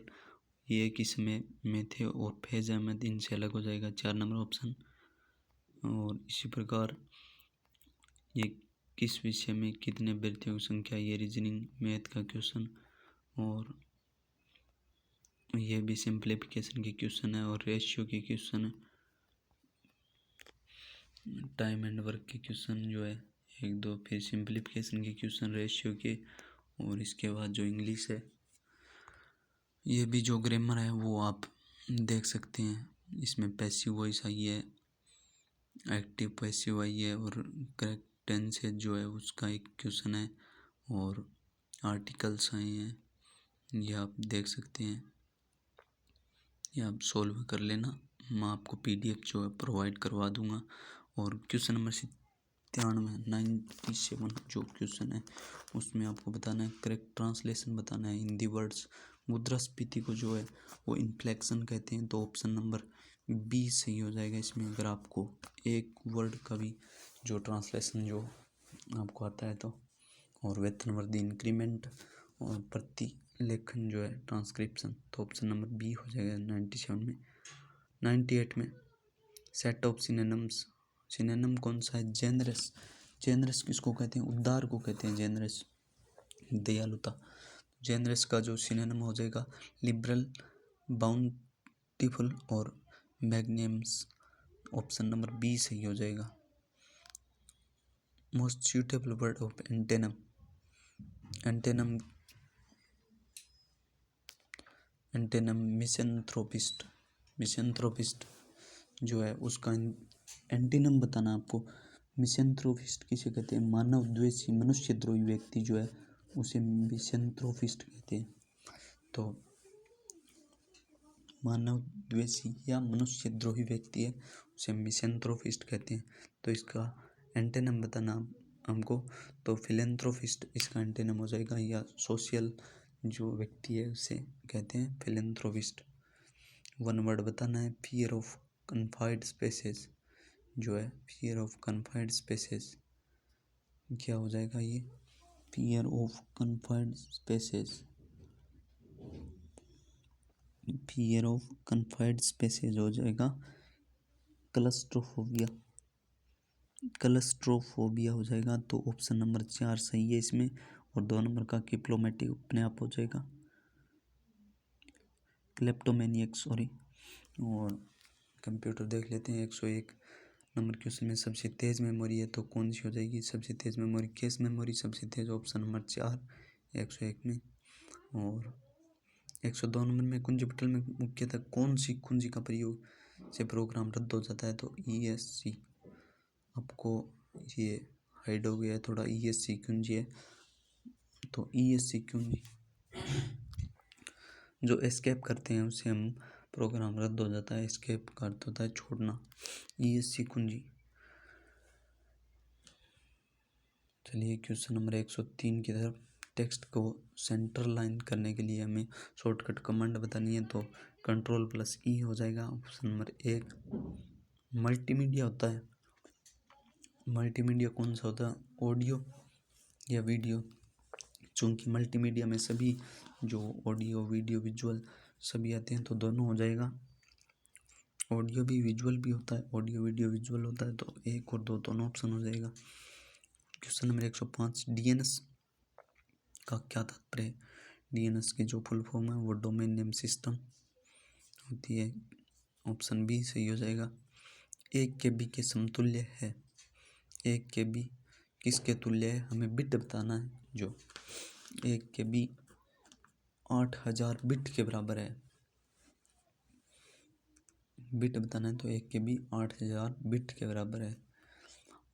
ये एक ही समय में थे, और फैज अहमद इनसे अलग हो जाएगा 4 नंबर ऑप्शन। और इसी प्रकार ये किस विषय में कितने अभ्यर्थियों की संख्या, ये रीजनिंग मैथ का क्वेश्चन, और ये भी सिंप्लीफिकेशन के क्वेश्चन है और रेशियो के क्वेश्चन है, टाइम एंड वर्क के क्वेश्चन जो है 1-2, फिर सिंप्लीफिकेशन के क्वेश्चन रेशियो के, और इसके बाद जो इंग्लिश है, ये भी जो ग्रामर है वो आप देख सकते हैं। इसमें पैसिव वॉइस आई है, एक्टिव पैसिव आई है, और करेक्ट टेंस है जो है उसका एक क्वेश्चन है, और आर्टिकल्स आए हैं, ये आप देख सकते हैं, ये आप सोल्व कर लेना। मैं आपको PDF जो है प्रोवाइड करवा दूंगा। और क्वेश्चन नंबर 97 जो क्वेश्चन है उसमें आपको बताना है, करेक्ट ट्रांसलेशन बताना है हिंदी वर्ड्स। मुद्रास्फीति को जो है वो इन्फ्लेक्शन कहते हैं, तो ऑप्शन नंबर बी सही हो जाएगा इसमें, अगर आपको एक वर्ड का भी जो ट्रांसलेशन जो आपको आता है तो। और वेतन वृद्धि इंक्रीमेंट, और प्रतिलेखन जो है ट्रांसक्रिप्शन, तो ऑप्शन नंबर बी हो जाएगा 97 में। 98 में सेट ऑफ सिनोनिम्स, सिनोनिम कौन सा है? जेनरस, जेनरस किसको कहते हैं? उदार को कहते हैं जेनरस, दयालुता। जेनरस का जो सिनोनिम हो जाएगा लिबरल, बाउंटीफुल और मैग्नेम्स, ऑप्शन नंबर बी सही हो जाएगा। Most suitable word of antonym, antonym antonym misanthropist, misanthropist जो है उसका एंटीनम बताना आपको। मिसेंथ्रोपिस्ट किसे कहते हैं? मानव द्वेषी, मनुष्य द्रोही व्यक्ति जो है उसे मिसेंथ्रोपिस्ट कहते हैं। तो मानव द्वेषी या मनुष्य द्रोही व्यक्ति है उसे मिसेंथ्रोपिस्ट कहते हैं। तो इसका एंटीनम बताना हमको, तो फिलेंथ्रोपिस्ट इसका एंटीनम हो जाएगा, या सोशल जो व्यक्ति है उसे कहते हैं फिलेंथ्रोपिस्ट। 1 वर्ड बताना है, फियर ऑफ कन्फाइंड स्पेसेस जो है, फियर ऑफ कन्फाइंड स्पेसेस क्या हो जाएगा? ये fear of confined spaces, fear of confined spaces हो जाएगा क्लस्ट्रोफोबिया, क्लस्ट्रोफोबिया हो जाएगा। तो ऑप्शन नंबर 4 सही है इसमें, और 2 नंबर का किप्लोमेटिक अपने आप हो जाएगा, क्लेप्टोमेनियक सॉरी। और कंप्यूटर देख लेते हैं। 101 नंबर क्वेश्चन में सबसे तेज़ मेमोरी है तो कौन सी हो जाएगी? सबसे तेज़ मेमोरी कैश मेमोरी सबसे तेज़, ऑप्शन नंबर 4 101 में। और 102 नंबर में कुंजी पटल में मुख्यतः कौन सी कुंजी का प्रयोग से प्रोग्राम रद्द हो जाता है? तो ESC, आपको ये हाइड हो गया है थोड़ा, ESC कुंजी है, तो ESC कुंजी जो एस्केप करते हैं उसे हम प्रोग्राम रद्द हो जाता है, एस्केप का अर्थ होता है छोड़ना, ESC कुंजी। चलिए क्वेश्चन नंबर 103 की तरफ। टेक्स्ट को सेंटर लाइन करने के लिए हमें शॉर्टकट कमांड बतानी है, तो Ctrl+E हो जाएगा ऑप्शन नंबर 1। मल्टीमीडिया होता है, मल्टीमीडिया कौन सा होता है? ऑडियो या वीडियो? चूँकि मल्टीमीडिया में सभी जो ऑडियो वीडियो विजुअल सभी आते हैं, तो दोनों हो जाएगा। ऑडियो भी विजुअल भी होता है, ऑडियो वीडियो विजुअल होता है, तो 1 और 2 दोनों ऑप्शन हो जाएगा। क्वेश्चन नंबर 105, DNS का क्या तात्पर्य है? DNS की जो फुल फॉर्म है वो डोमेन नेम सिस्टम होती है, ऑप्शन बी सही हो जाएगा। 1 KB के समतुल्य है, 1 KB किसके तुल्य है? हमें बिट बताना है, जो 1 KB 8000 बिट के बराबर है, बिट बताना है, तो 1 KB 8000 बिट के बराबर है।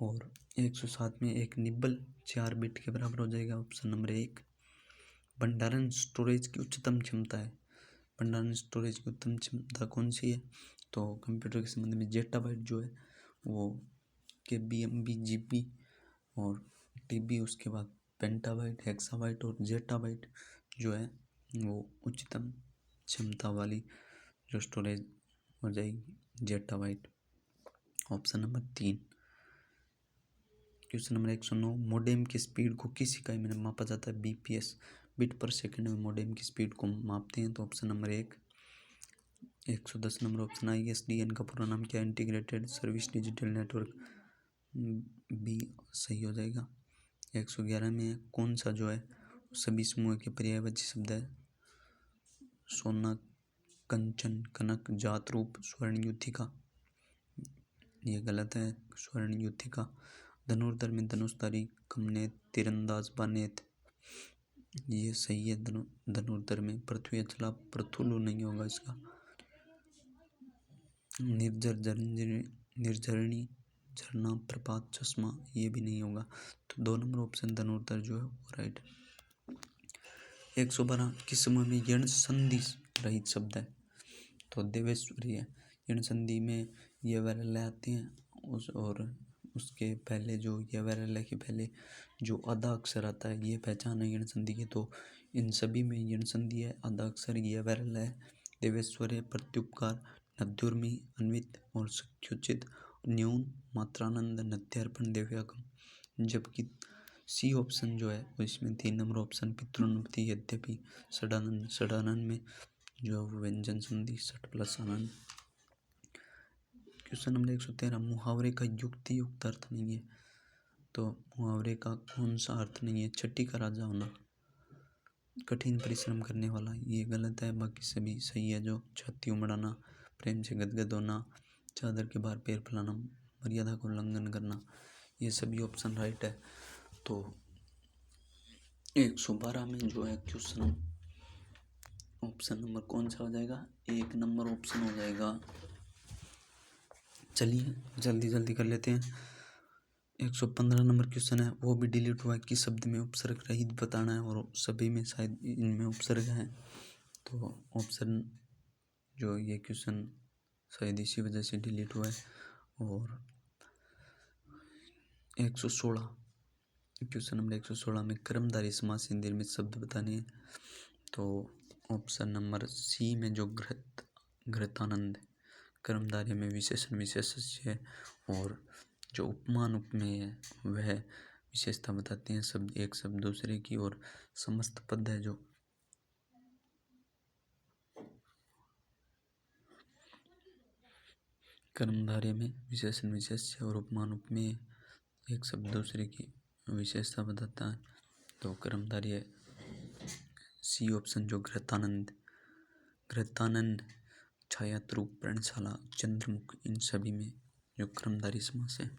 और 107 में एक निब्बल 4 बिट के बराबर हो जाएगा, ऑप्शन नंबर 1। भंडारण स्टोरेज की उच्चतम क्षमता है, भंडारण स्टोरेज की उच्चतम क्षमता कौन सी है? तो कंप्यूटर के संबंध में जेटाबाइट जो है वो KB MB GB और टीबी, उसके बाद पेंटाबाइट, हेक्साबाइट और जेटाबाइट जो है वो उच्चतम क्षमता वाली जो स्टोरेज हो जाएगी zettabyte. Option number 3। Question number 109, modem की स्पीड को किस इकाई में मापा जाता है? बीपीएस, बिट पर सेकंड में मोडेम की स्पीड को मापते हैं। तो option number 110 number option. ISDN का पूरा नाम क्या है? Integrated service digital network, B सही हो जाएगा। 111 में कौन सा जो है सभी समूह के पर्यायवाची शब्द है? सोना, कंचन, कनक, जात, रूप, स्वर्ण युतिका। ये गलत है, स्वर्ण युतिका। धनुर्धर में धनुषधारी, कमनेत, तीरंदाज, बानेत, ये सही है। धनुर्धर में पृथ्वी अचला, पृथुलु नहीं होगा इसका। निर्झरणी, झरना, प्रपात, चश्मा, ये भी नहीं होगा। तो 2 नंबर ऑप्शन धनुर्धर जो है वो राइट। 112 किस समूह में यण संधि रहित शब्द है? तो देवेश्वरी है। यण संधि में ये वैरल आते हैं और उसके पहले जो ये वैरल के पहले जो आधा अक्षर आता है ये पहचान है यण संधि की। तो इन सभी में यण संधि है, आधा अक्षर ये वैरल है। देवेश्वर है, प्रत्युपकार, नद्युर्मी, अन्वित और सख्योचित, न्यून, मात्रानंद, नद्यार्पण, देव्यागम। जबकि सी ऑप्शन जो है वो इसमें 3 नंबर ऑप्शन पितृनुपति, यद्यपि, षडानंद। षडानंद में जो व्यंजन संधि षट प्लस आनंद। क्वेश्चन नंबर 113, मुहावरे का युक्ति युक्त अर्थ नहीं है। तो मुहावरे का कौन सा अर्थ नहीं है? छठी का राजा होना, कठिन परिश्रम करने वाला, ये गलत है। बाकी सभी सही है। जो छाती उमड़ाना, प्रेम से गदगद होना, चादर के बाहर पैर फैलाना, मर्यादा को उल्लंघन करना, ये सभी ऑप्शन राइट है। तो 112 में जो है क्वेश्चन ऑप्शन नंबर कौन सा हो जाएगा? 1 नंबर ऑप्शन हो जाएगा। चलिए जल्दी जल्दी कर लेते हैं। 115 नंबर क्वेश्चन है, वो भी डिलीट हुआ है। किस शब्द में उपसर्ग रहित बताना है? और सभी में शायद इनमें उपसर्ग है। तो ऑप्शन जो ये क्वेश्चन शायद इसी वजह से डिलीट हुआ है। और 116 क्वेश्चन नंबर 116 में कर्मधारय समास से निर्मित शब्द बताने हैं। तो ऑप्शन नंबर सी में जो घृतानंद, कर्मधारय में विशेषण विशेष्य है। और जो उपमान उपमेय है वह विशेषता बताते हैं शब्द, एक शब्द दूसरे की। और समस्त पद है जो कर्मधारय में विशेषण विशेष्य और उपमान उपमेय, एक शब्द दूसरे की विशेषता बताता है। तो कर्मधारय सी ऑप्शन जो घृतानंद, छायारूप, पर्णशाला, चंद्रमुख, इन सभी में जो कर्मधारय समास है।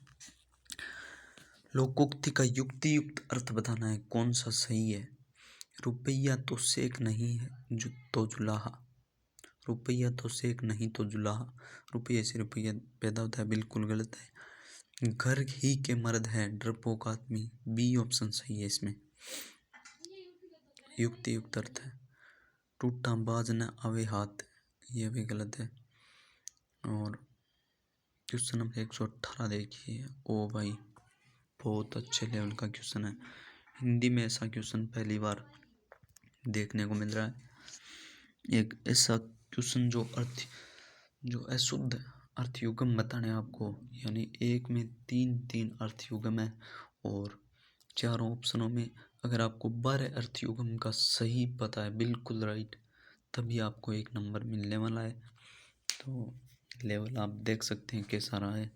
लोकोक्ति का युक्ति युक्त अर्थ बताना है, कौन सा सही है? रुपया तो सेक नहीं है जो तो जुलाहा, रुपया तो सेक नहीं तो जुलाहा, रुपये से रुपया पैदा होता है, बिल्कुल गलत है। घर ही के मर्द है डरपोक आदमी, बी ऑप्शन सही है इसमें, युक्ति युक्त अर्थ है। टूटा बाज न आवे हाथ, यह भी गलत है। और क्वेश्चन नंबर 118 देखिए। ओ भाई बहुत अच्छे लेवल का क्वेश्चन है। हिंदी में ऐसा क्वेश्चन पहली बार देखने को मिल रहा है। एक ऐसा क्वेश्चन जो अशुद्ध अर्थयुग्म बताने आपको, यानी एक में 3 अर्थयुग्म है और चारों ऑप्शनों में अगर आपको 12 अर्थयुग्म का सही पता है, बिल्कुल राइट, तभी आपको 1 नंबर मिलने वाला है। तो लेवल आप देख सकते हैं कैसा रहा है।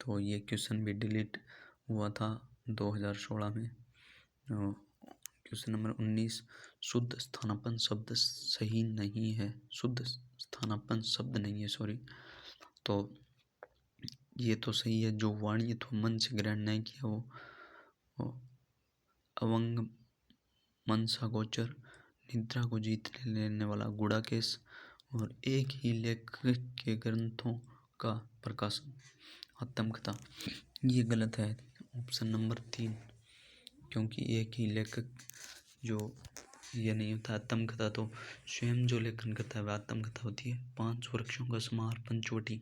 तो ये क्वेश्चन भी डिलीट हुआ था 2016 में। क्वेश्चन नंबर 19, शुद्ध स्थानापन्न शब्द सही नहीं है, शुद्ध स्थानापन्न शब्द नहीं है, सॉरी। तो ये तो सही है। जो वाणी तो मन से ग्रहण नहीं किया वो अवंग, मनसा गोचर, निद्रा को जीत लेने वाला, गुड़ाकेश, और एक ही लेखक के ग्रंथों का प्रकाशन, आत्मकथा, ये गलत है। ऑप्शन नंबर 3, क्योंकि एक ही लेखक जो ये नहीं होता। आत्मकथा तो स्वयं जो लेखन करता है वह आत्मकथा होती है। 5 वृक्षों का समाहार पंचवटी,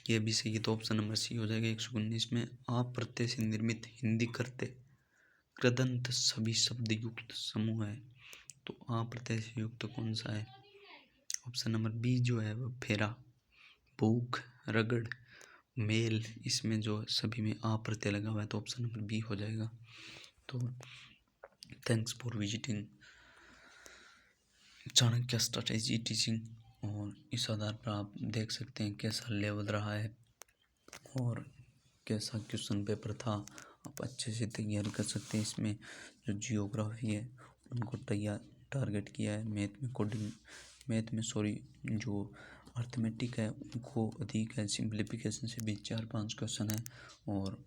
ये भी सही है, तो ऑप्शन नंबर सी हो जाएगा 119 में। आप प्रत्यय से निर्मित हिंदी करते कृदंत सभी शब्द युक्त समूह है, तो आ प्रत्यय से युक्त कौन सा है? ऑप्शन नंबर बी जो है वो फेरा, भूख, रगड़, मेल, इसमें जो सभी में आ प्रत्यय लगा हुआ है, तो ऑप्शन नंबर बी हो जाएगा। तो thanks for visiting Chanakya strategy teaching, और इस आधार पर आप देख सकते हैं कैसा लेवल रहा है और कैसा क्वेश्चन पेपर था। आप अच्छे से तैयारी कर सकते हैं। इसमें जो जियोग्राफी है उनको टारगेट किया है। मैथ में जो अर्थमेटिक है उनको अधिक है। सिंप्लीफिकेशन से भी 4-5 क्वेश्चन है, और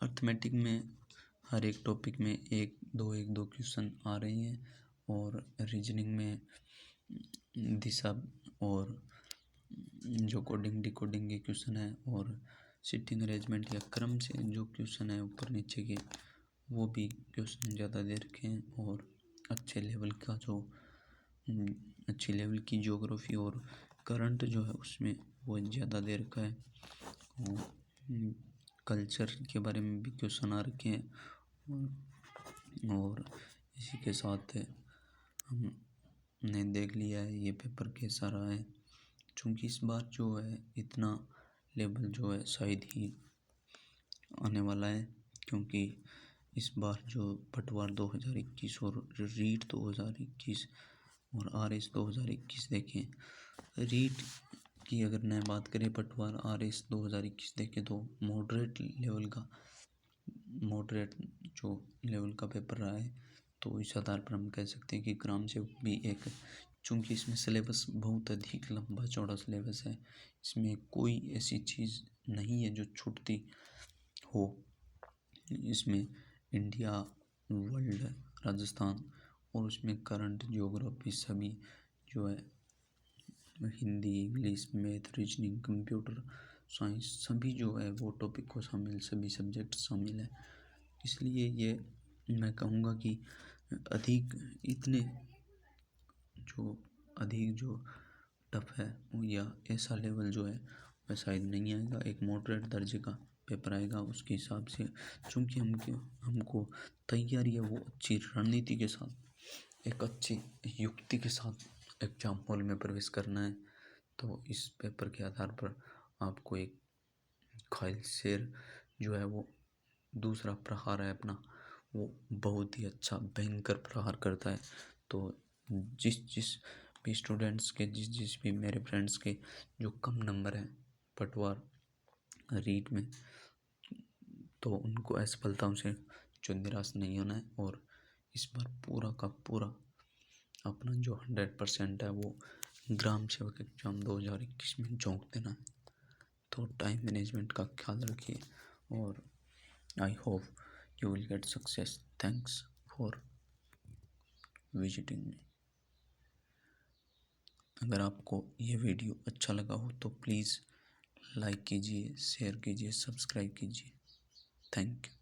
अर्थमेटिक में हर एक टॉपिक में एक दो क्वेश्चन आ रही हैं, और रीजनिंग में दिशा और जो कोडिंग डिकोडिंग के क्वेश्चन है, और सिटिंग अरेंजमेंट या क्रम से जो क्वेश्चन है ऊपर नीचे के, वो भी क्वेश्चन ज़्यादा दे रखे हैं। और अच्छे लेवल की ज्योग्राफी और करंट जो है उसमें वो ज़्यादा दे रखा है, और कल्चर के बारे में भी क्वेश्चन आ रखे हैं। और इसी के साथ हमने देख लिया है ये पेपर कैसा रहा है। चूँकि इस बार जो है इतना लेवल जो है शायद ही आने वाला है, क्योंकि इस बार जो पटवार 2021 और रीट 2021 और RS 2021 देखें, रीट की अगर नए बात करें, पटवार RS 2021 देखें तो मॉडरेट जो लेवल का पेपर रहा है। तो इस आधार पर हम कह सकते हैं कि ग्राम सेवक भी एक, चूँकि इसमें सिलेबस बहुत अधिक लंबा चौड़ा सिलेबस है, इसमें कोई ऐसी चीज़ नहीं है जो छूटती हो। इसमें इंडिया, वर्ल्ड, राजस्थान, और उसमें करंट, ज्योग्राफी सभी जो है, Hindi, English, math, reasoning, computer science सभी जो है वो टॉपिक को शामिल, सभी सब्जेक्ट शामिल है। इसलिए ये मैं कहूँगा कि अधिक जो टफ है या ऐसा लेवल जो है वह शायद नहीं आएगा। एक मॉडरेट दर्जे का पेपर आएगा उसके हिसाब से, चूँकि हमको तैयारी है वो अच्छी रणनीति के साथ, एक अच्छी युक्ति के साथ एग्जाम हॉल में प्रवेश करना है। तो इस पेपर के आधार पर आपको एक खाइल शेर जो है वो दूसरा प्रहार है अपना, वो बहुत ही अच्छा भयंकर प्रहार करता है। तो जिस भी स्टूडेंट्स के, जिस भी मेरे फ्रेंड्स के जो कम नंबर हैं पटवार रीट में, तो उनको असफलताओं से जो निराश नहीं होना है, और इस बार पूरा का पूरा अपना जो 100% है वो ग्राम सेवक एग्जाम 2021 में झोंक देना है। तो टाइम मैनेजमेंट का ख्याल रखिए, और I hope you will get success. Thanks for visiting me. अगर आपको ये वीडियो अच्छा लगा हो तो प्लीज़ लाइक कीजिए, शेयर कीजिए, सब्सक्राइब कीजिए। Thank you.